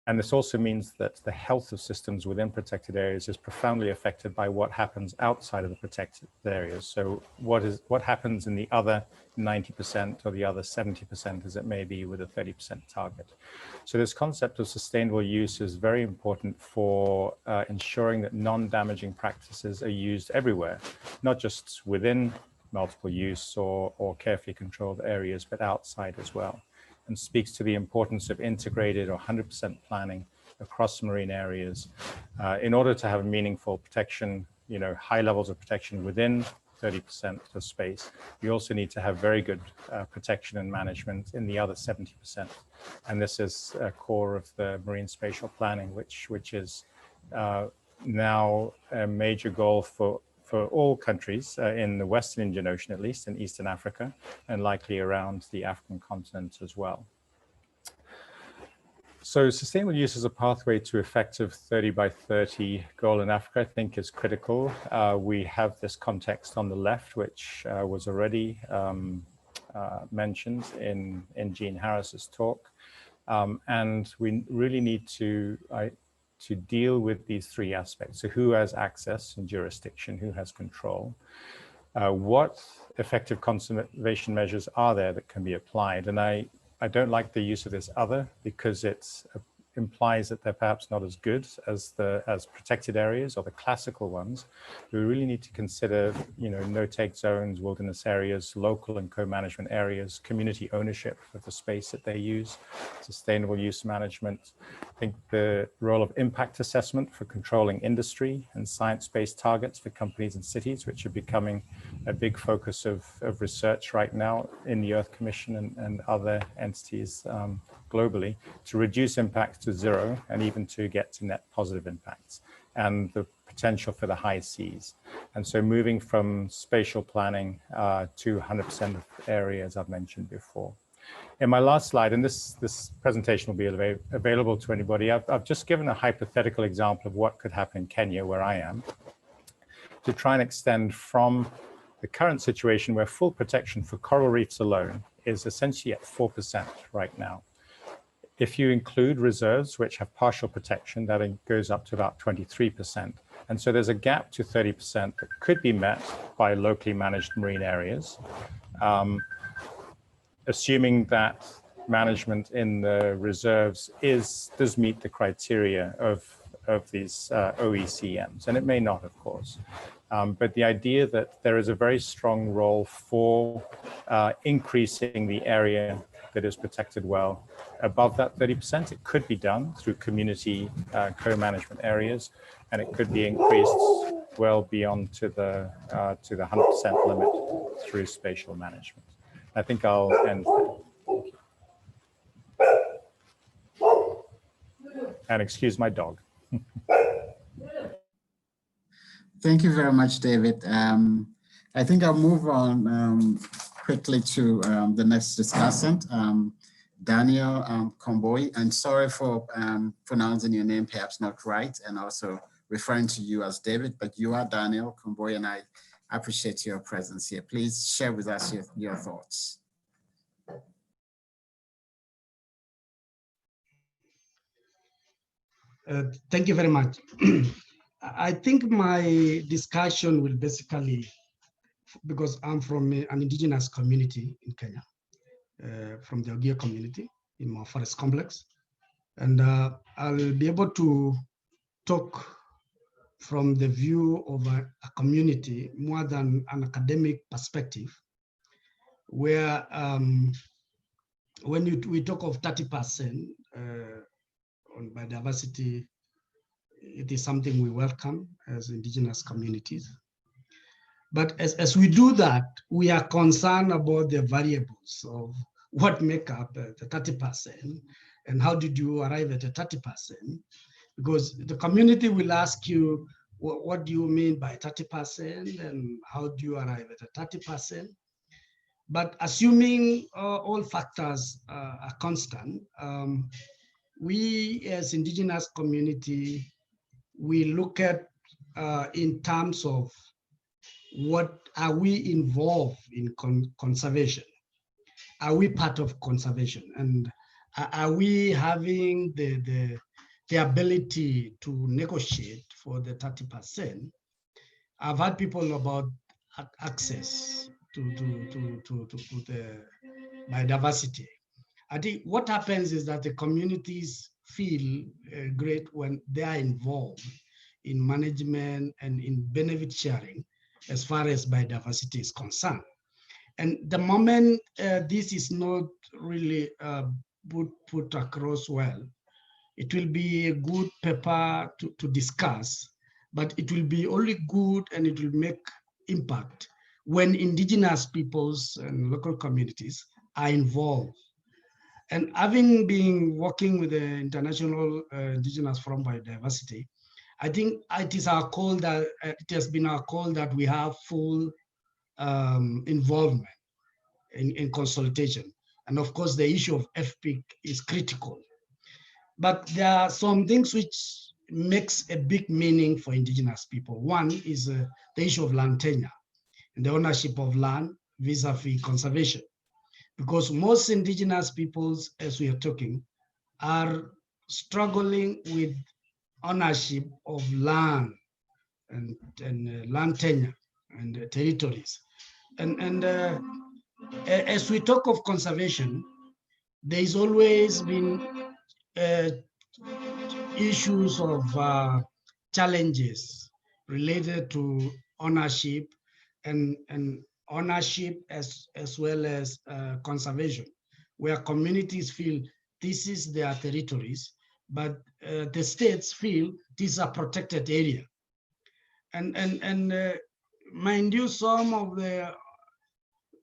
And this also means that the health of systems within protected areas is profoundly affected by what happens outside of the protected areas. So what happens in the other 90% or the other 70% as it may be with a 30% target. So this concept of sustainable use is very important for ensuring that non-damaging practices are used everywhere, not just within multiple use or carefully controlled areas, but outside as well. And speaks to the importance of integrated or 100% planning across marine areas in order to have meaningful protection, high levels of protection within 30% of space. You also need to have very good protection and management in the other 70%. And this is a core of the marine spatial planning, which is now a major goal for all countries in the Western Indian Ocean, at least in Eastern Africa, and likely around the African continent as well. So sustainable use as a pathway to effective 30 by 30 goal in Africa, I think is critical. We have this context on the left, which was already mentioned in Jean Harris's talk. And we really need to deal with these 3 aspects. So who has access and jurisdiction, who has control? What effective conservation measures are there that can be applied? And I don't like the use of this other because it implies that they're perhaps not as good as protected areas or the classical ones. We really need to consider, no-take zones, wilderness areas, local and co-management areas, community ownership of the space that they use, sustainable use management. I think the role of impact assessment for controlling industry and science-based targets for companies and cities, which are becoming a big focus of research right now in the Earth Commission and other entities globally, to reduce impacts to 0 and even to get to net positive impacts, and the potential for the high seas. And so moving from spatial planning to 100% of area, as I've mentioned before. In my last slide, and this presentation will be available to anybody, I've just given a hypothetical example of what could happen in Kenya, where I am, to try and extend from the current situation where full protection for coral reefs alone is essentially at 4% right now. If you include reserves, which have partial protection, that goes up to about 23%. And so there's a gap to 30% that could be met by locally managed marine areas, assuming that management in the reserves does meet the criteria of these OECMs, and it may not, of course. But the idea that there is a very strong role for increasing the area that is protected well above that 30%. It could be done through community co-management areas, and it could be increased well beyond to the 100% limit through spatial management. I think I'll end there. And excuse my dog. Thank you very much, David. I think I'll move on quickly to the next discussant, Daniel Komboi. And sorry for pronouncing your name perhaps not right, and also referring to you as David, but you are Daniel Komboi, and I appreciate your presence here. Please share with us your thoughts. Thank you very much. I think my discussion will basically, because I'm from an indigenous community in Kenya, from the Ogier community in my forest complex. And I'll be able to talk from the view of a community more than an academic perspective, where when we talk of 30% on biodiversity, it is something we welcome as indigenous communities. But as we do that, we are concerned about the variables of what make up the 30% and how did you arrive at the 30%? Because the community will ask you, what do you mean by 30% and how do you arrive at the 30%? But assuming all factors are constant, we as indigenous community, we look at in terms of what are we involved in conservation? Are we part of conservation? And are we having the ability to negotiate for the 30%? I've had people about access to the biodiversity. I think what happens is that the communities feel great when they are involved in management and in benefit sharing as far as biodiversity is concerned. And the moment this is not really put across well, it will be a good paper to discuss, but it will be only good and it will make impact when indigenous peoples and local communities are involved. And having been working with the International Indigenous Forum Biodiversity, I think it is our call that it has been our call that we have full involvement in consultation. And of course, the issue of FPIC is critical. But there are some things which makes a big meaning for indigenous people. One is the issue of land tenure and the ownership of land vis-a-vis conservation. Because most indigenous peoples, as we are talking, are struggling with ownership of land and land tenure and territories. And as we talk of conservation, there's always been issues of challenges related to ownership and ownership as well as conservation, where communities feel this is their territories, but the states feel this is a protected area. And mind you, some of the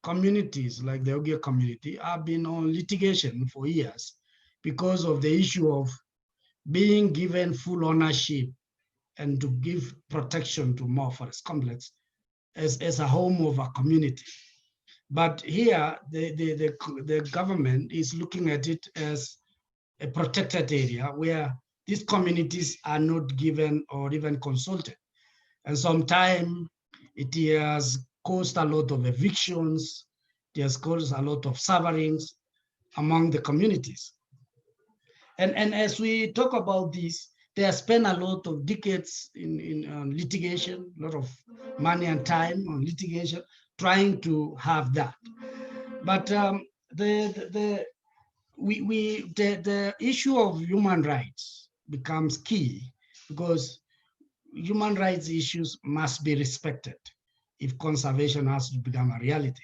communities, like the Ogier community, have been on litigation for years because of the issue of being given full ownership and to give protection to more forest complex as a home of a community. But here, the government is looking at it as a protected area where these communities are not given or even consulted. And sometimes it has caused a lot of evictions, it has caused a lot of sufferings among the communities. And as we talk about this, they have spent a lot of decades in litigation, a lot of money and time on litigation, trying to have that. But the issue of human rights becomes key, because human rights issues must be respected if conservation has to become a reality.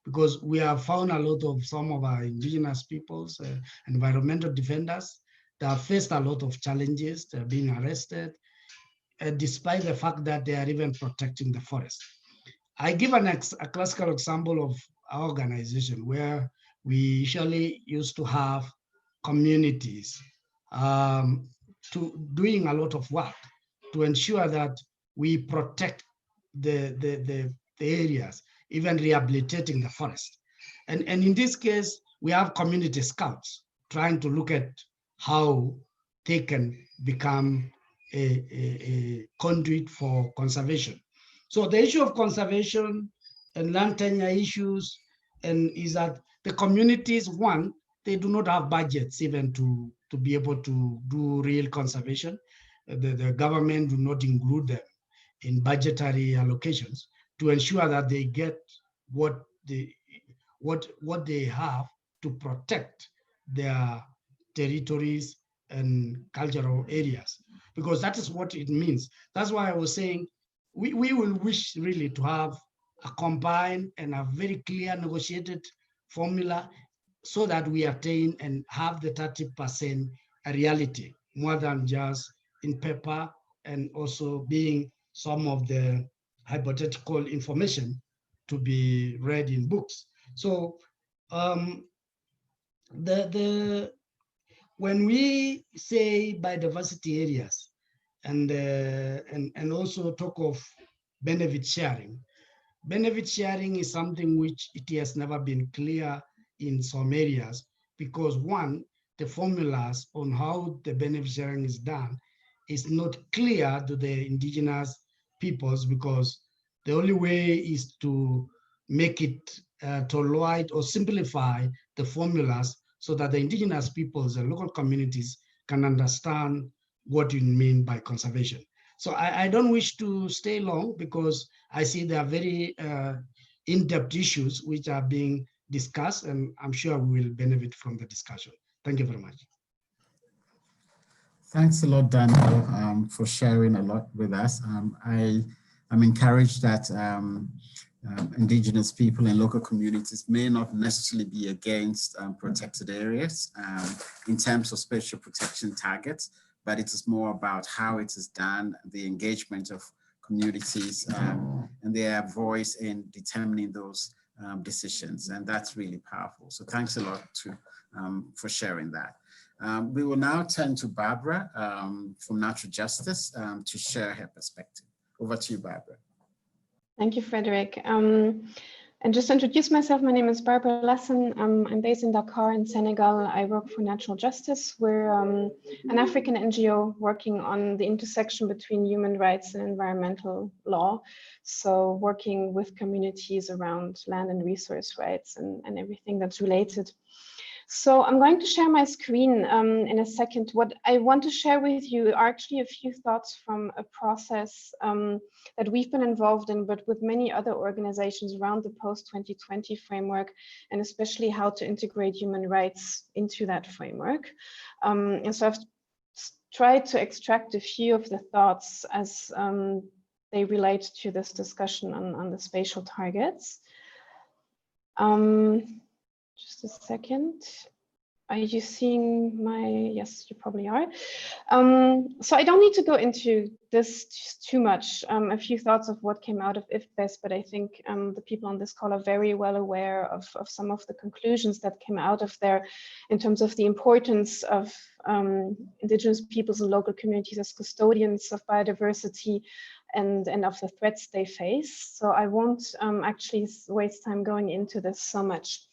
Because we have found a lot of some of our indigenous peoples, environmental defenders, that have faced a lot of challenges. They're being arrested. despite the fact that they are even protecting the forest. I give a classical example of our organization where we usually used to have communities doing a lot of work to ensure that we protect the areas, even rehabilitating the forest. And in this case, we have community scouts trying to look at how they can become a conduit for conservation. So the issue of conservation and land tenure issues is that the communities, one, they do not have budgets even to be able to do real conservation. The government do not include them in budgetary allocations to ensure that they get what they have to protect their territories and cultural areas, because that is what it means. That's why I was saying we will wish really to have a combined and a very clear negotiated formula so that we attain and have the 30% a reality more than just in paper, and also being some of the hypothetical information to be read in books. So when we say biodiversity areas and also talk of benefit sharing is something which it has never been clear in some areas, because one, the formulas on how the benefit sharing is done is not clear to the indigenous peoples, because the only way is to make it tolloid or simplify the formulas so that the indigenous peoples and local communities can understand what you mean by conservation. So I don't wish to stay long, because I see there are very in-depth issues which are being discussed, and I'm sure we will benefit from the discussion. Thank you very much. Thanks a lot, Daniel, for sharing a lot with us. I'm encouraged that Indigenous people and local communities may not necessarily be against protected areas in terms of spatial protection targets, but it is more about how it is done, the engagement of communities and their voice in determining those decisions. And that's really powerful. So thanks a lot for sharing that. We will now turn to Barbara from Natural Justice to share her perspective. Over to you, Barbara. Thank you, Frederick. And just to introduce myself, my name is Barbara Lassen. I'm based in Dakar in Senegal. I work for Natural Justice. We're an African NGO working on the intersection between human rights and environmental law. So working with communities around land and resource rights and everything that's related. So I'm going to share my screen in a second. What I want to share with you are actually a few thoughts from a process that we've been involved in, but with many other organizations around the Post-2020 framework, and especially how to integrate human rights into that framework. And so I've tried to extract a few of the thoughts as they relate to this discussion on the spatial targets. Just a second. Are you seeing my, yes, you probably are. So I don't need to go into this too much. A few thoughts of what came out of IFBES, but I think the people on this call are very well aware of some of the conclusions that came out of there in terms of the importance of Indigenous peoples and local communities as custodians of biodiversity and of the threats they face. So I won't actually waste time going into this so much.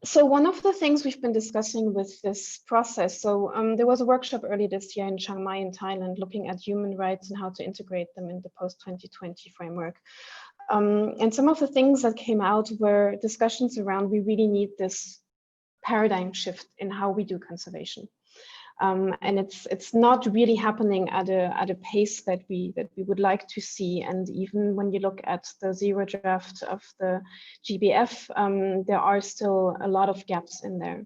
So one of the things we've been discussing with this process, so there was a workshop early this year in Chiang Mai in Thailand looking at human rights and how to integrate them in the post-2020 framework. And some of the things that came out were discussions around we really need this paradigm shift in how we do conservation. And it's not really happening at a pace that we would like to see. And even when you look at the zero draft of the GBF, there are still a lot of gaps in there.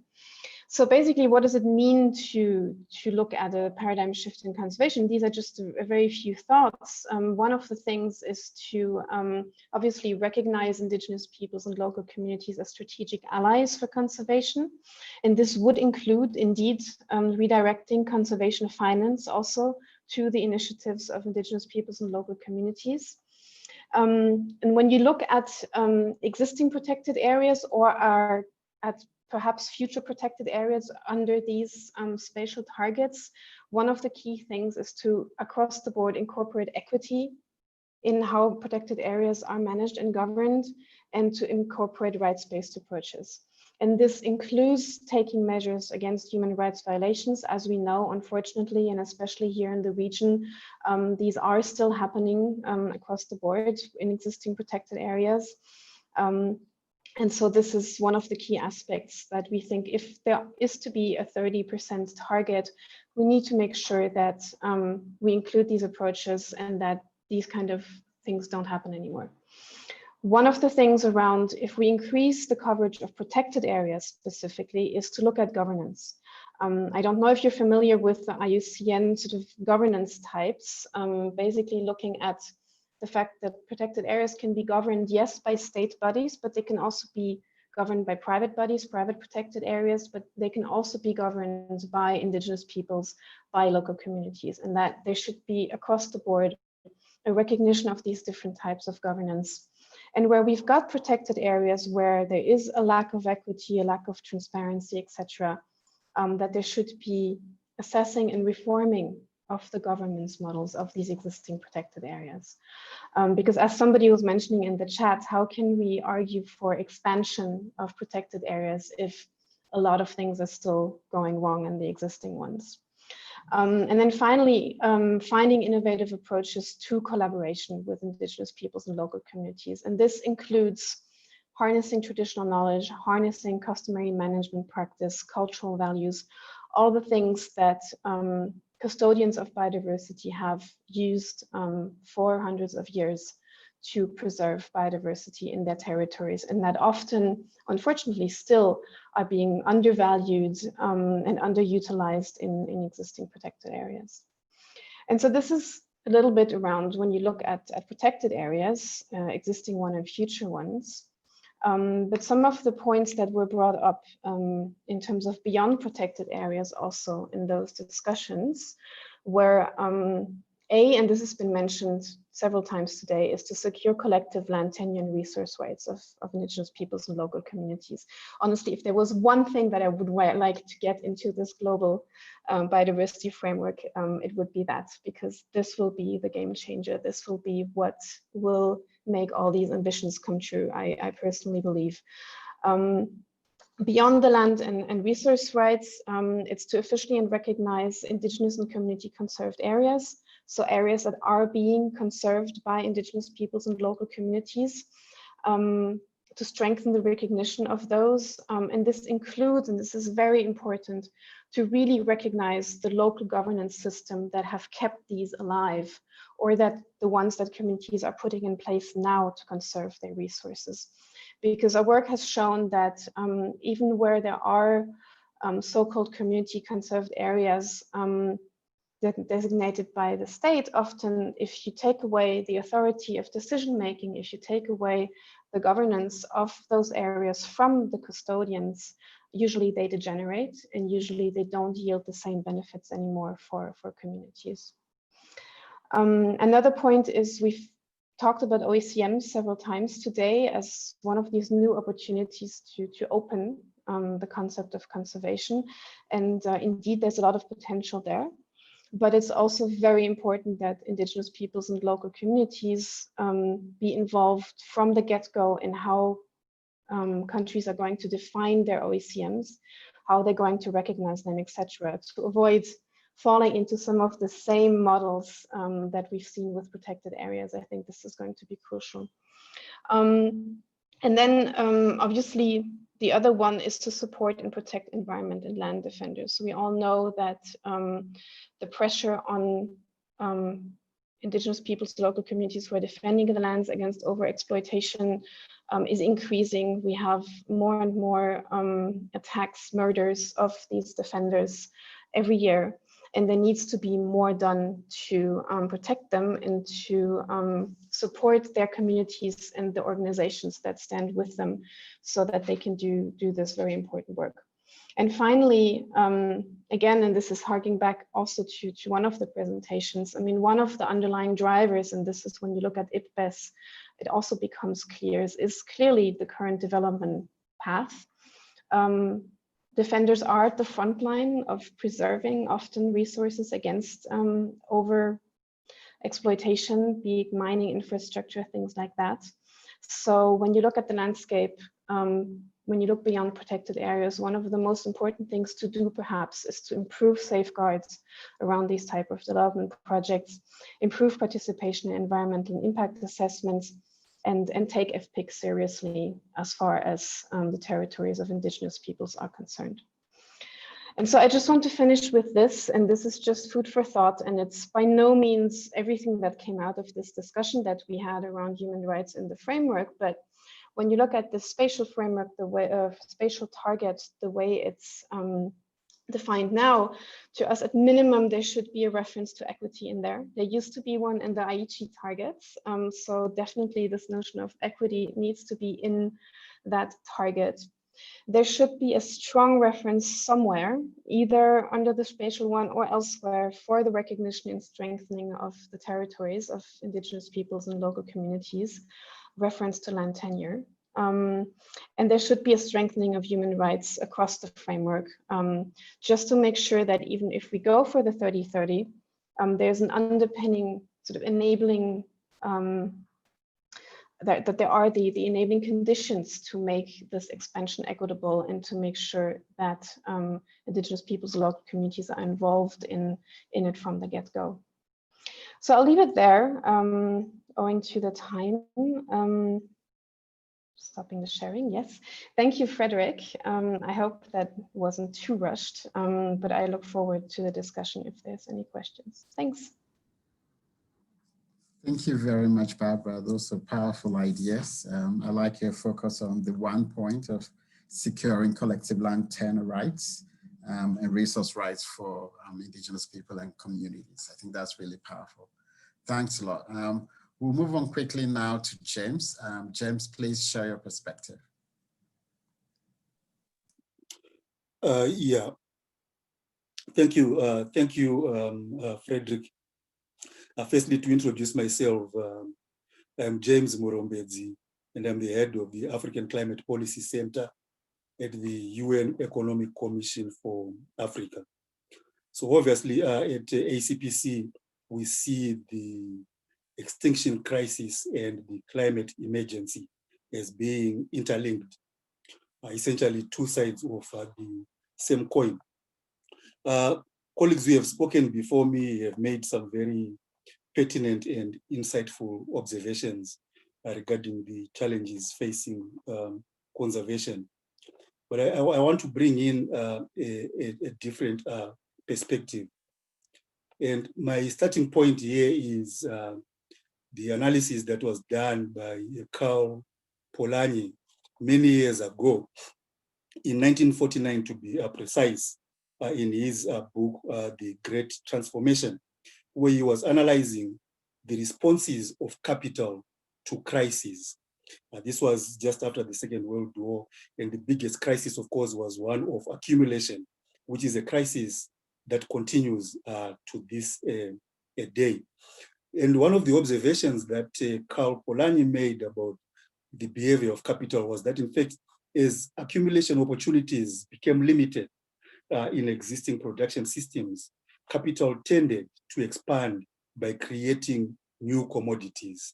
So basically, what does it mean to look at a paradigm shift in conservation? These are just a very few thoughts. One of the things is to obviously recognize Indigenous peoples and local communities as strategic allies for conservation. And this would include, indeed, redirecting conservation finance also to the initiatives of Indigenous peoples and local communities. And when you look at existing protected areas or are at perhaps future protected areas under these spatial targets, one of the key things is to, across the board, incorporate equity in how protected areas are managed and governed, and to incorporate rights-based approaches. And this includes taking measures against human rights violations. As we know, unfortunately, and especially here in the region, these are still happening across the board in existing protected areas. And so this is one of the key aspects that we think, if there is to be a 30% target, we need to make sure that we include these approaches and that these kind of things don't happen anymore. One of the things around, if we increase the coverage of protected areas specifically, is to look at governance. I don't know if you're familiar with the IUCN sort of governance types, basically looking at the fact that protected areas can be governed, yes, by state bodies, but they can also be governed by private bodies, private protected areas, but they can also be governed by Indigenous peoples, by local communities, and that there should be across the board a recognition of these different types of governance. And where we've got protected areas where there is a lack of equity, a lack of transparency, etc., that there should be assessing and reforming of the governance models of these existing protected areas. Because as somebody was mentioning in the chat, how can we argue for expansion of protected areas if a lot of things are still going wrong in the existing ones? And then finally, finding innovative approaches to collaboration with Indigenous peoples and local communities. And this includes harnessing traditional knowledge, harnessing customary management practice, cultural values, all the things that custodians of biodiversity have used for hundreds of years to preserve biodiversity in their territories, and that often, unfortunately, still are being undervalued and underutilized in existing protected areas. And so this is a little bit around when you look at protected areas, existing one and future ones. But some of the points that were brought up in terms of beyond protected areas also in those discussions were and this has been mentioned several times today, is to secure collective land tenure and resource rights of Indigenous peoples and local communities. Honestly, if there was one thing that I would like to get into this global biodiversity framework, it would be that, because this will be the game changer. This will be what will make all these ambitions come true, I personally believe. Beyond the land and resource rights, it's to officially recognize Indigenous and community conserved areas. So areas that are being conserved by Indigenous peoples and local communities, to strengthen the recognition of those. And this includes, and this is very important, to really recognize the local governance system that have kept these alive, or that the ones that communities are putting in place now to conserve their resources. Because our work has shown that even where there are so-called community conserved areas designated by the state, often if you take away the authority of decision-making, if you take away the governance of those areas from the custodians, usually they degenerate and usually they don't yield the same benefits anymore for communities. Another point is we've talked about OECM several times today as one of these new opportunities to open the concept of conservation. And indeed, there's a lot of potential there. But it's also very important that Indigenous peoples and local communities be involved from the get-go in how countries are going to define their OECMs, how they're going to recognize them, etc., to avoid falling into some of the same models that we've seen with protected areas. I think this is going to be crucial. And then obviously, the other one is to support and protect environment and land defenders. We all know that the pressure on Indigenous peoples, local communities who are defending the lands against overexploitation is increasing. We have more and more attacks, murders of these defenders every year. And there needs to be more done to protect them and to support their communities and the organizations that stand with them so that they can do this very important work. And finally, again, and this is harking back also to one of the presentations, I mean, one of the underlying drivers, and this is when you look at IPBES, it also becomes clear, is clearly the current development path. Defenders are at the front line of preserving often resources against over exploitation, be it mining infrastructure, things like that. So when you look at the landscape, when you look beyond protected areas, one of the most important things to do perhaps is to improve safeguards around these type of development projects, improve participation in environmental impact assessments, and take FPIC seriously as far as the territories of indigenous peoples are concerned. And so I just want to finish with this, and this is just food for thought, and it's by no means everything that came out of this discussion that we had around human rights in the framework, but when you look at the spatial framework, the way of spatial targets, the way it's defined now, to us at minimum, there should be a reference to equity in there. There used to be one in the Aichi targets. So definitely this notion of equity needs to be in that target. There should be a strong reference somewhere, either under the spatial one or elsewhere, for the recognition and strengthening of the territories of indigenous peoples and local communities, reference to land tenure. And there should be a strengthening of human rights across the framework, just to make sure that even if we go for the 30-30, there's an underpinning sort of enabling, that there are the enabling conditions to make this expansion equitable and to make sure that indigenous peoples, local communities are involved in it from the get-go. So I'll leave it there, owing to the time. Stopping the sharing, yes. Thank you, Frederick. I hope that wasn't too rushed, but I look forward to the discussion if there's any questions. Thanks. Thank you very much, Barbara. Those are powerful ideas. I like your focus on the one point of securing collective land tenure rights and resource rights for indigenous people and communities. I think that's really powerful. Thanks a lot. We'll move on quickly now to James. James, please share your perspective. Yeah, thank you. Thank you, Frederick. Firstly, to introduce myself, I'm James Murombedzi, and I'm the head of the African Climate Policy Center at the UN Economic Commission for Africa. So obviously at ACPC, we see the extinction crisis and the climate emergency as being interlinked, essentially two sides of the same coin. Colleagues who have spoken before me have made some very pertinent and insightful observations regarding the challenges facing conservation. But I want to bring in a different perspective. And my starting point here is the analysis that was done by Karl Polanyi many years ago, in 1949 to be precise, in his book, The Great Transformation, where he was analyzing the responses of capital to crises. This was just after the Second World War, and the biggest crisis, of course, was one of accumulation, which is a crisis that continues to this day. And one of the observations that Karl Polanyi made about the behavior of capital was that, in fact, as accumulation opportunities became limited in existing production systems, capital tended to expand by creating new commodities.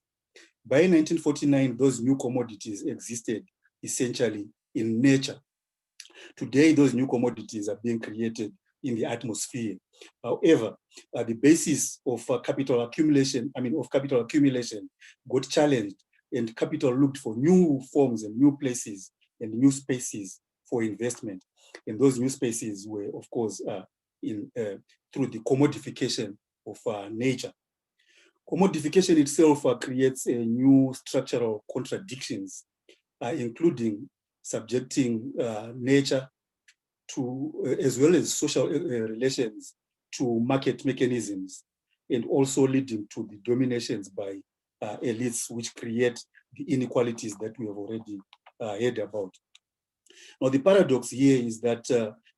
By 1949, those new commodities existed essentially in nature. Today, those new commodities are being created in the atmosphere. However, the basis of capital accumulation got challenged, and capital looked for new forms and new places and new spaces for investment. And those new spaces were, of course, through the commodification of nature. Commodification itself creates new structural contradictions, including subjecting nature to, as well as social relations, to market mechanisms, and also leading to the dominations by elites, which create the inequalities that we have already heard about. Now, the paradox here is that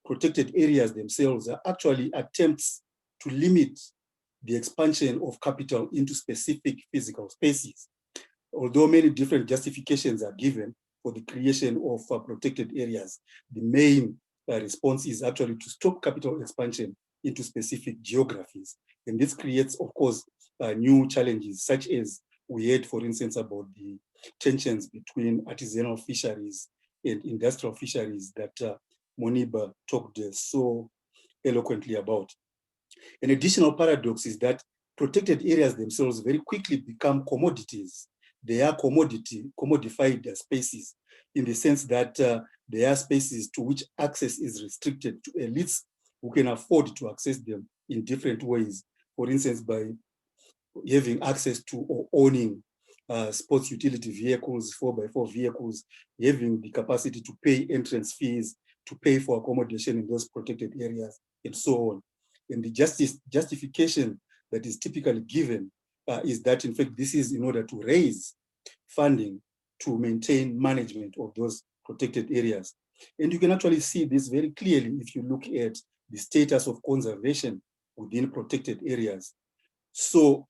protected areas themselves are actually attempts to limit the expansion of capital into specific physical spaces. Although many different justifications are given for the creation of protected areas, the main response is actually to stop capital expansion into specific geographies. And this creates, of course, new challenges, such as we heard, for instance, about the tensions between artisanal fisheries and industrial fisheries that Moniba talked so eloquently about. An additional paradox is that protected areas themselves very quickly become commodities. They are commodified spaces, in the sense that they are spaces to which access is restricted to elites who can afford to access them in different ways. For instance, by having access to or owning sports utility vehicles, 4x4 vehicles, having the capacity to pay entrance fees, to pay for accommodation in those protected areas, and so on. And the justification that is typically given is that, in fact, this is in order to raise funding to maintain management of those protected areas. And you can actually see this very clearly if you look at the status of conservation within protected areas. So,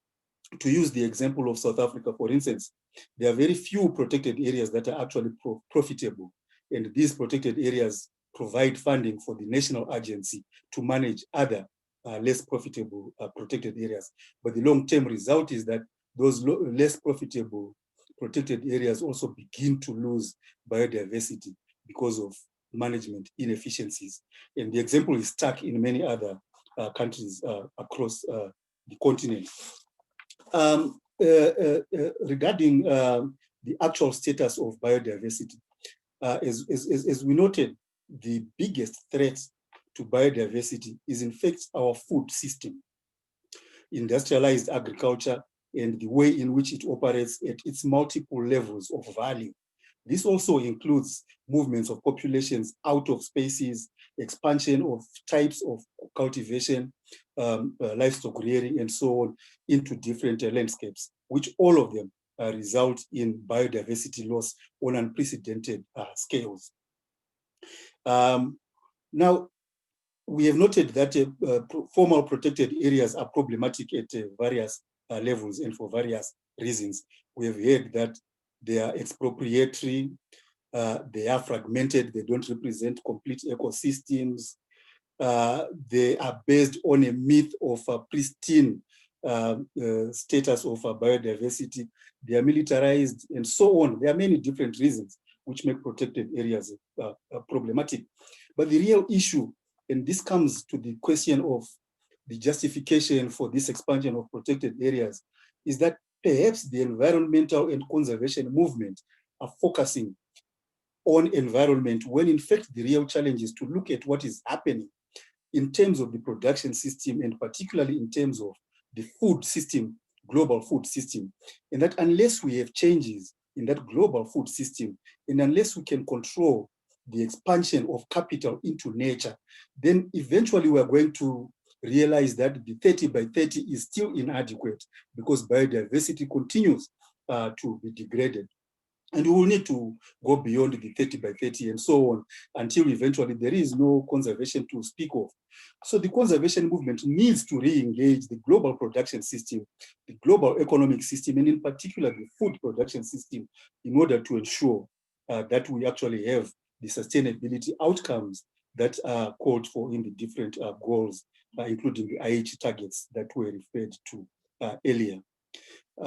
to use the example of South Africa, for instance, there are very few protected areas that are actually profitable. And these protected areas provide funding for the national agency to manage other less profitable protected areas. But the long-term result is that those less profitable protected areas also begin to lose biodiversity because of management inefficiencies. And the example is stuck in many other countries across the continent. Regarding the actual status of biodiversity, as we noted, the biggest threat to biodiversity is in fact our food system, industrialized agriculture, and the way in which it operates at its multiple levels of value. This also includes movements of populations out of spaces, expansion of types of cultivation, livestock rearing, and so on into different landscapes, which all of them result in biodiversity loss on unprecedented scales. Now, we have noted that formal protected areas are problematic at various levels and for various reasons. We have heard that they are expropriatory, they are fragmented, they don't represent complete ecosystems, they are based on a myth of a pristine status of biodiversity, they are militarized, and so on. There are many different reasons which make protected areas problematic. But the real issue, and this comes to the question of the justification for this expansion of protected areas, is that perhaps the environmental and conservation movement are focusing on environment when in fact the real challenge is to look at what is happening in terms of the production system, and particularly in terms of the food system, global food system. And that unless we have changes in that global food system, and unless we can control the expansion of capital into nature, then eventually we are going to realize that the 30 by 30 is still inadequate because biodiversity continues to be degraded. And we will need to go beyond the 30 by 30 and so on until eventually there is no conservation to speak of. So the conservation movement needs to re-engage the global production system, the global economic system, and in particular the food production system, in order to ensure that we actually have the sustainability outcomes that are called for in the different goals, including the IH targets that were referred to earlier.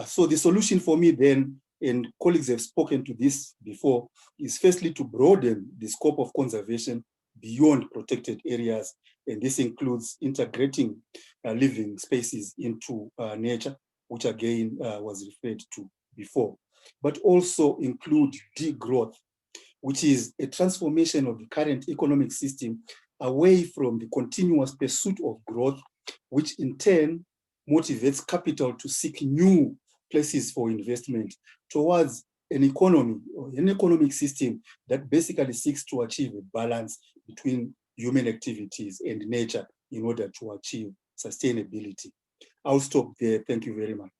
So the solution for me then, and colleagues have spoken to this before, is firstly to broaden the scope of conservation beyond protected areas. And this includes integrating living spaces into nature, which again was referred to before, but also include degrowth, which is a transformation of the current economic system away from the continuous pursuit of growth, which in turn motivates capital to seek new places for investment, towards an economy or an economic system that basically seeks to achieve a balance between human activities and nature in order to achieve sustainability. I'll stop there. Thank you very much.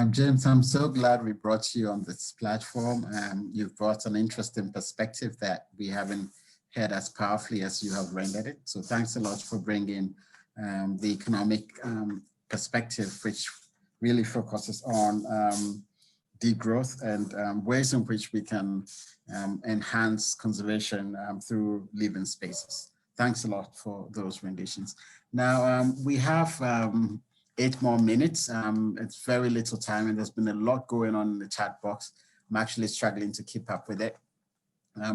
James, I'm so glad we brought you on this platform. You've brought an interesting perspective that we haven't heard as powerfully as you have rendered it. So thanks a lot for bringing the economic perspective, which really focuses on degrowth and ways in which we can enhance conservation through living spaces. Thanks a lot for those renditions. Now we have 8 more minutes. It's very little time and there's been a lot going on in the chat box. I'm actually struggling to keep up with it.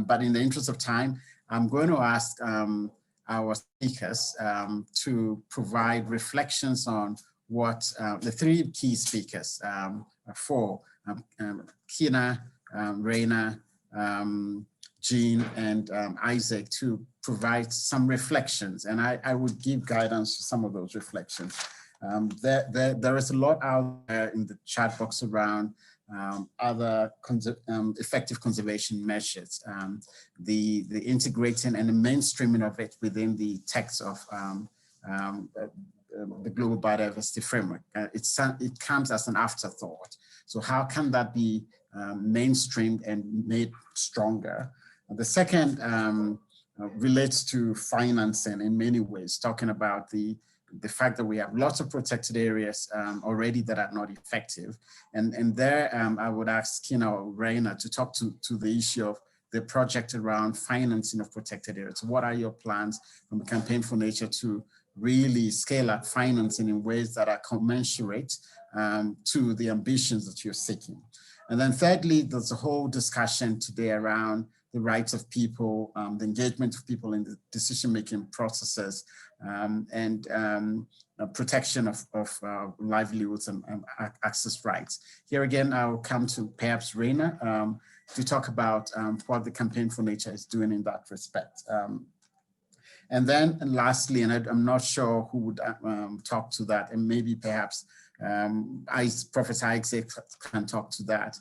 But in the interest of time, I'm going to ask our speakers to provide reflections on what the 3 key speakers Kina, Reina, Jean, and Isaac, to provide some reflections. And I would give guidance to some of those reflections. There is a lot out there in the chat box around other effective conservation measures, the integrating and the mainstreaming of it within the text of the Global Biodiversity Framework. It comes as an afterthought. So how can that be mainstreamed and made stronger? The second relates to financing in many ways, talking about the fact that we have lots of protected areas already that are not effective. And there I would ask Kina or Reina to talk to the issue of the project around financing of protected areas. What are your plans from the Campaign for Nature to really scale up financing in ways that are commensurate to the ambitions that you're seeking? And then thirdly, there's a whole discussion today around the rights of people, the engagement of people in the decision-making processes, and protection of livelihoods and access rights. Here again, I'll come to perhaps Reina to talk about what the Campaign for Nature is doing in that respect. And then lastly, and I'm not sure who would talk to that, and maybe perhaps Professor Isaac can talk to that.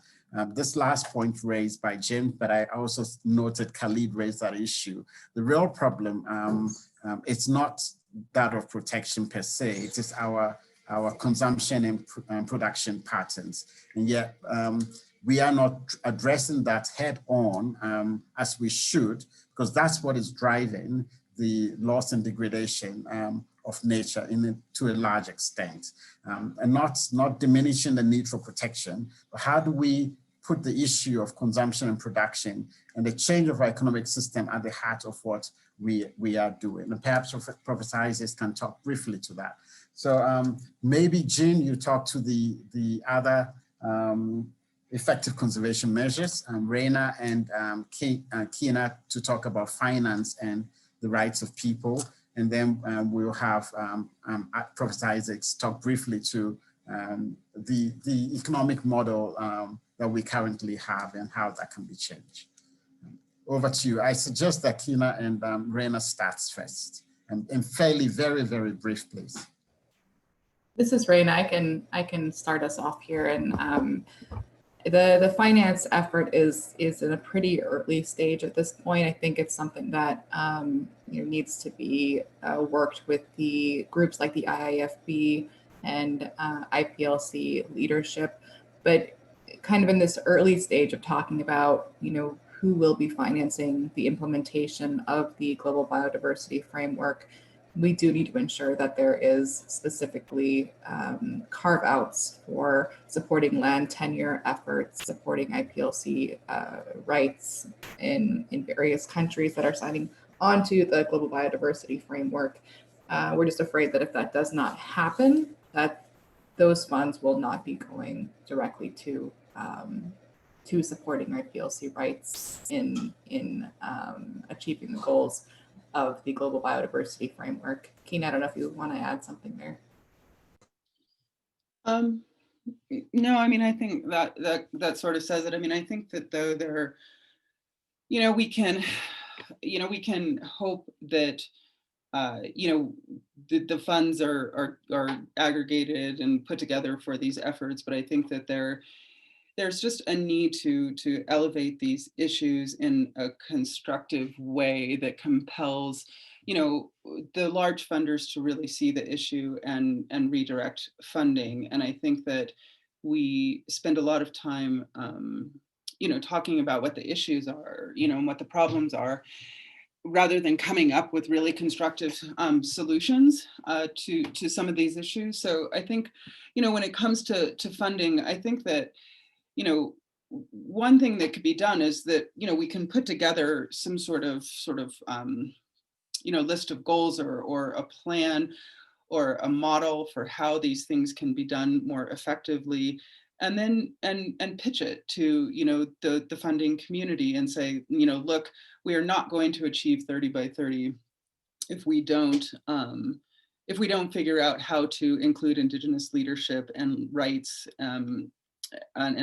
This last point raised by Jim, but I also noted Khalid raised that issue. The real problem, it's not that of protection per se, it is our consumption and production patterns. And yet we are not addressing that head on as we should, because that's what is driving the loss and degradation of nature to a large extent. And not diminishing the need for protection, but how do we put the issue of consumption and production and the change of our economic system at the heart of what we are doing? And perhaps Professor Isaac can talk briefly to that. So maybe Jean, you talk to the other effective conservation measures, Reina and Kina to talk about finance and the rights of people. And then we'll have Professor Isaacs talk briefly to the economic model that we currently have and how that can be changed. Over to you. I suggest that Kina and Reina starts first, and fairly very, very brief, please. This is Reina. I can start us off here. And the finance effort is in a pretty early stage at this point. I think it's something that needs to be worked with the groups like the IIFB and IPLC leadership, but kind of in this early stage of talking about who will be financing the implementation of the Global Biodiversity Framework. We do need to ensure that there is specifically carve-outs for supporting land tenure efforts, supporting IPLC rights in various countries that are signing onto the Global Biodiversity Framework. We're just afraid that if that does not happen, that those funds will not be going directly to supporting IPLC rights in achieving the goals of the Global Biodiversity Framework. Keen, I don't know if you want to add something there. No, I mean, I think that sort of says it. I mean, I think that though there, we can hope that the funds are aggregated and put together for these efforts, but I think that there's just a need to elevate these issues in a constructive way that compels, the large funders to really see the issue and redirect funding. And I think that we spend a lot of time, talking about what the issues are, and what the problems are, rather than coming up with really constructive solutions to some of these issues. So I think, when it comes to funding, I think that, one thing that could be done is that, we can put together some sort of list of goals or a plan or a model for how these things can be done more effectively, and then and pitch it to the funding community and say, look, we are not going to achieve 30 by 30 if we don't figure out how to include Indigenous leadership and rights and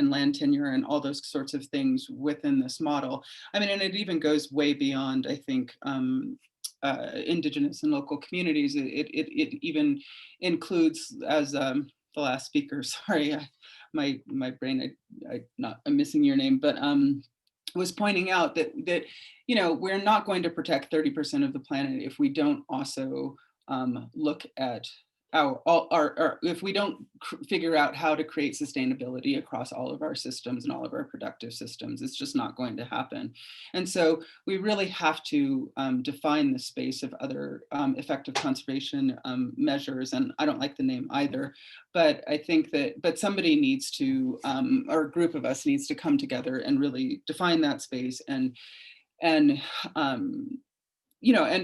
land tenure and all those sorts of things within this model. I mean, and it even goes way beyond, I think, Indigenous and local communities. It even includes, as the last speaker, sorry, my brain, I'm missing your name, but was pointing out that we're not going to protect 30% of the planet if we don't also look at if we don't figure out how to create sustainability across all of our systems and all of our productive systems. It's just not going to happen. And so we really have to define the space of other effective conservation measures. And I don't like the name either, but I think but somebody needs to, or a group of us needs to come together and really define that space and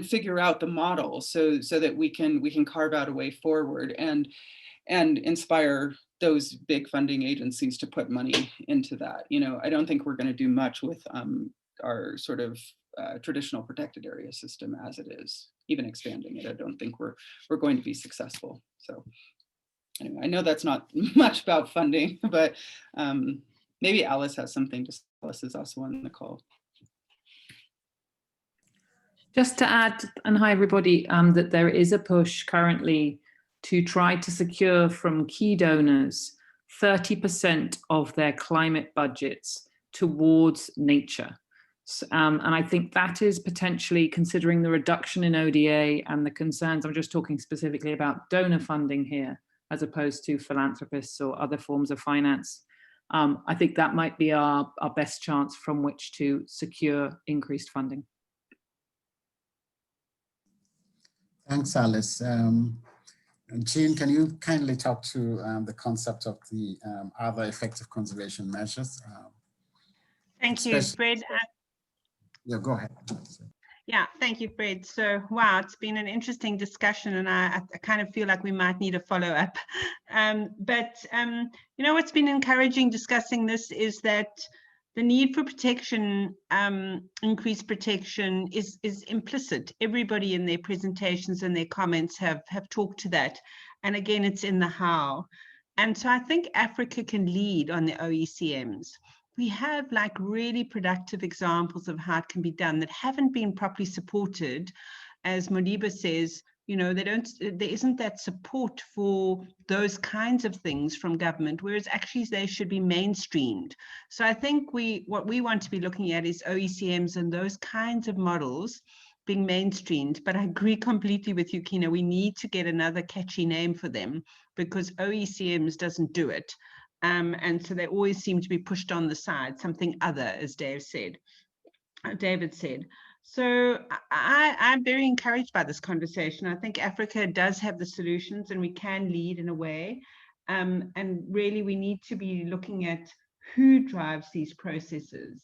figure out the model so that we can carve out a way forward and inspire those big funding agencies to put money into that. I don't think we're going to do much with our sort of traditional protected area system as it is. Even expanding it, I don't think we're going to be successful. So anyway, I know that's not much about funding, but maybe Alice has something to say. Alice is also on the call. Just to add, and hi everybody, that there is a push currently to try to secure from key donors 30% of their climate budgets towards nature. And I think that is potentially, considering the reduction in ODA and the concerns, I'm just talking specifically about donor funding here, as opposed to philanthropists or other forms of finance. I think that might be our best chance from which to secure increased funding. Thanks, Alice. Jean, can you kindly talk to the concept of the other effective conservation measures? Thank you, Fred. Yeah, go ahead. Yeah, thank you, Fred. So, wow, it's been an interesting discussion, and I kind of feel like we might need a follow-up. What's been encouraging discussing this is that the need for protection, increased protection, is implicit. Everybody in their presentations and their comments have talked to that. And again, it's in the how. And so I think Africa can lead on the OECMs. We have like really productive examples of how it can be done that haven't been properly supported. As Modiba says, there isn't that support for those kinds of things from government, whereas actually they should be mainstreamed. So I think what we want to be looking at is OECMs and those kinds of models being mainstreamed. But I agree completely with you, Kina, we need to get another catchy name for them because OECMs doesn't do it. And so they always seem to be pushed on the side, something other, as David said. So I'm very encouraged by this conversation. I think Africa does have the solutions and we can lead in a way. And really we need to be looking at who drives these processes.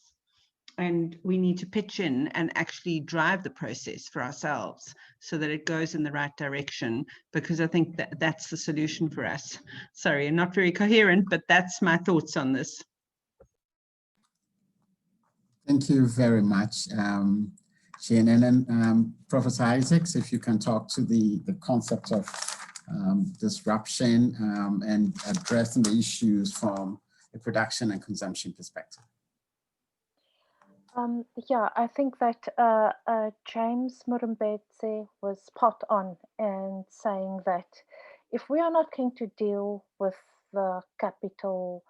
And we need to pitch in and actually drive the process for ourselves so that it goes in the right direction, because I think that's the solution for us. Sorry, I'm not very coherent, but that's my thoughts on this. Thank you very much, Jane. And then Professor Isaacs, if you can talk to the concept of disruption and addressing the issues from a production and consumption perspective. Yeah, I think that James Murembetse was spot on in saying that if we are not going to deal with the capital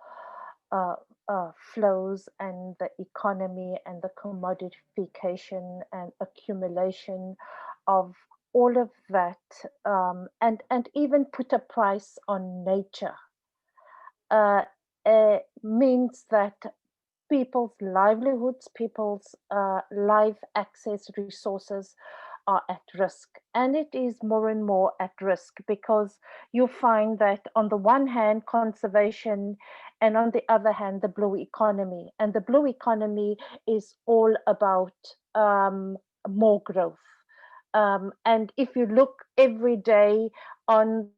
flows and the economy and the commodification and accumulation of all of that, and even put a price on nature, means that people's livelihoods, people's life access resources are at risk. And it is more and more at risk because you find that on the one hand, conservation, and on the other hand, the blue economy. And the blue economy is all about more growth. And if you look every day on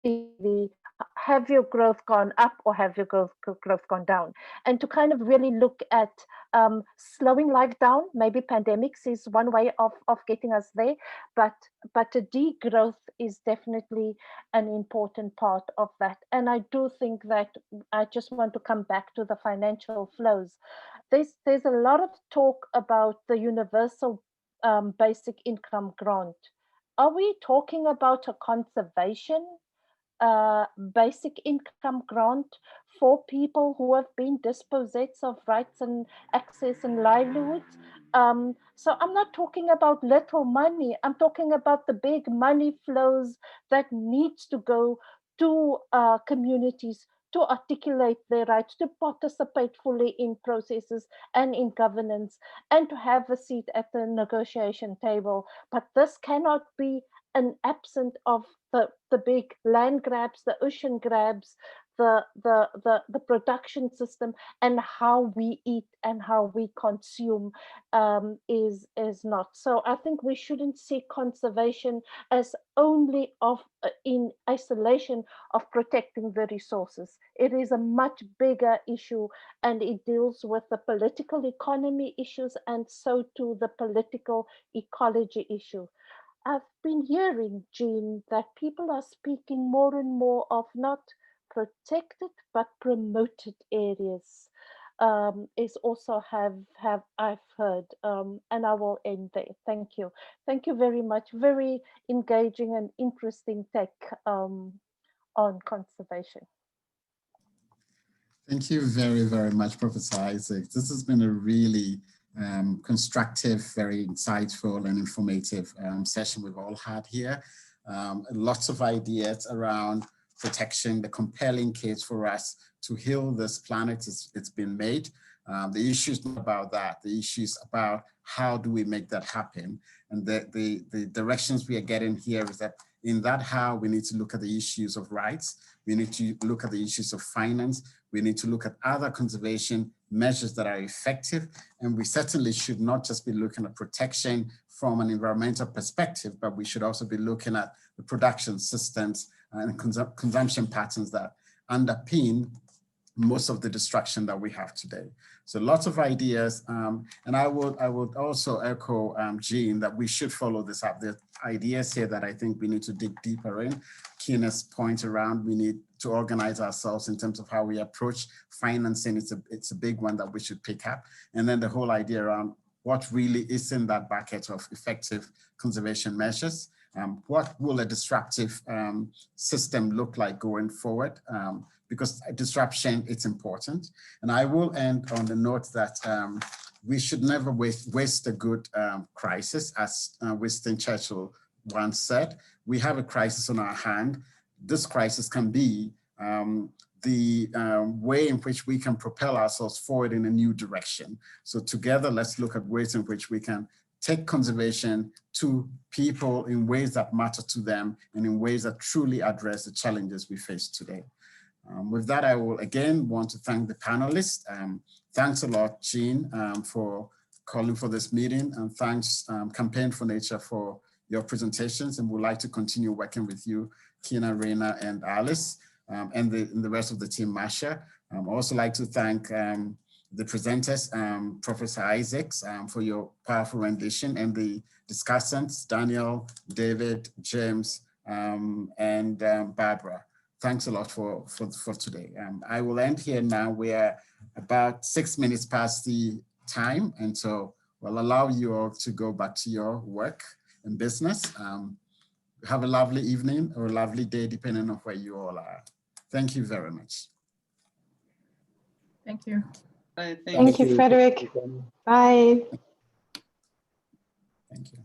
TV, have your growth gone up or have your growth gone down? And to kind of really look at slowing life down, maybe pandemics is one way of getting us there, but a degrowth is definitely an important part of that. And I do think that I just want to come back to the financial flows. There's a lot of talk about the universal basic income grant. Are we talking about a conservation basic income grant for people who have been dispossessed of rights and access and livelihoods? So I'm not talking about little money. I'm talking about the big money flows that needs to go to communities to articulate their rights, to participate fully in processes and in governance, and to have a seat at the negotiation table. But this cannot be an absent of the big land grabs, the ocean grabs, the production system, and how we eat and how we consume is not. So I think we shouldn't see conservation as only in isolation of protecting the resources. It is a much bigger issue, and it deals with the political economy issues and so too the political ecology issue. I've been hearing, Jean, that people are speaking more and more of not protected but promoted areas. Is also have I've heard, and I will end there. Thank you. Thank you very much. Very engaging and interesting take on conservation. Thank you very, very much, Professor Isaac. This has been a really constructive, very insightful and informative session we've all had here. Lots of ideas around protection, the compelling case for us to heal this planet. It's been made. The issue is not about that. The issue is about how do we make that happen? And the directions we are getting here is that in that how we need to look at the issues of rights. We need to look at the issues of finance. We need to look at other conservation measures that are effective. And we certainly should not just be looking at protection from an environmental perspective, but we should also be looking at the production systems and consumption patterns that underpin most of the destruction that we have today. So lots of ideas. And I would also echo Jean that we should follow this up. The ideas here that I think we need to dig deeper in. Kina's point around we need to organize ourselves in terms of how we approach financing. It's a big one that we should pick up. And then the whole idea around what really is in that bucket of effective conservation measures. What will a disruptive system look like going forward? Because disruption, it's important. And I will end on the note that we should never waste a good crisis, as Winston Churchill once said. We have a crisis on our hand. This crisis can be the way in which we can propel ourselves forward in a new direction. So together, let's look at ways in which we can take conservation to people in ways that matter to them and in ways that truly address the challenges we face today. With that, I will again want to thank the panelists. Thanks a lot, Jean, for calling for this meeting, and thanks Campaign for Nature for your presentations, and we'd like to continue working with you, Kina, Reina, and Alice, and the rest of the team, Masha. I'd also like to thank the presenters, Professor Isaacs, for your powerful rendition, and the discussants, Daniel, David, James, and Barbara. Thanks a lot for today. I will end here now. We're about 6 minutes past the time, and so we'll allow you all to go back to your work and business. Have a lovely evening or a lovely day, depending on where you all are. Thank you very much. Thank you. Thank you, Frederick. Bye. Thank you.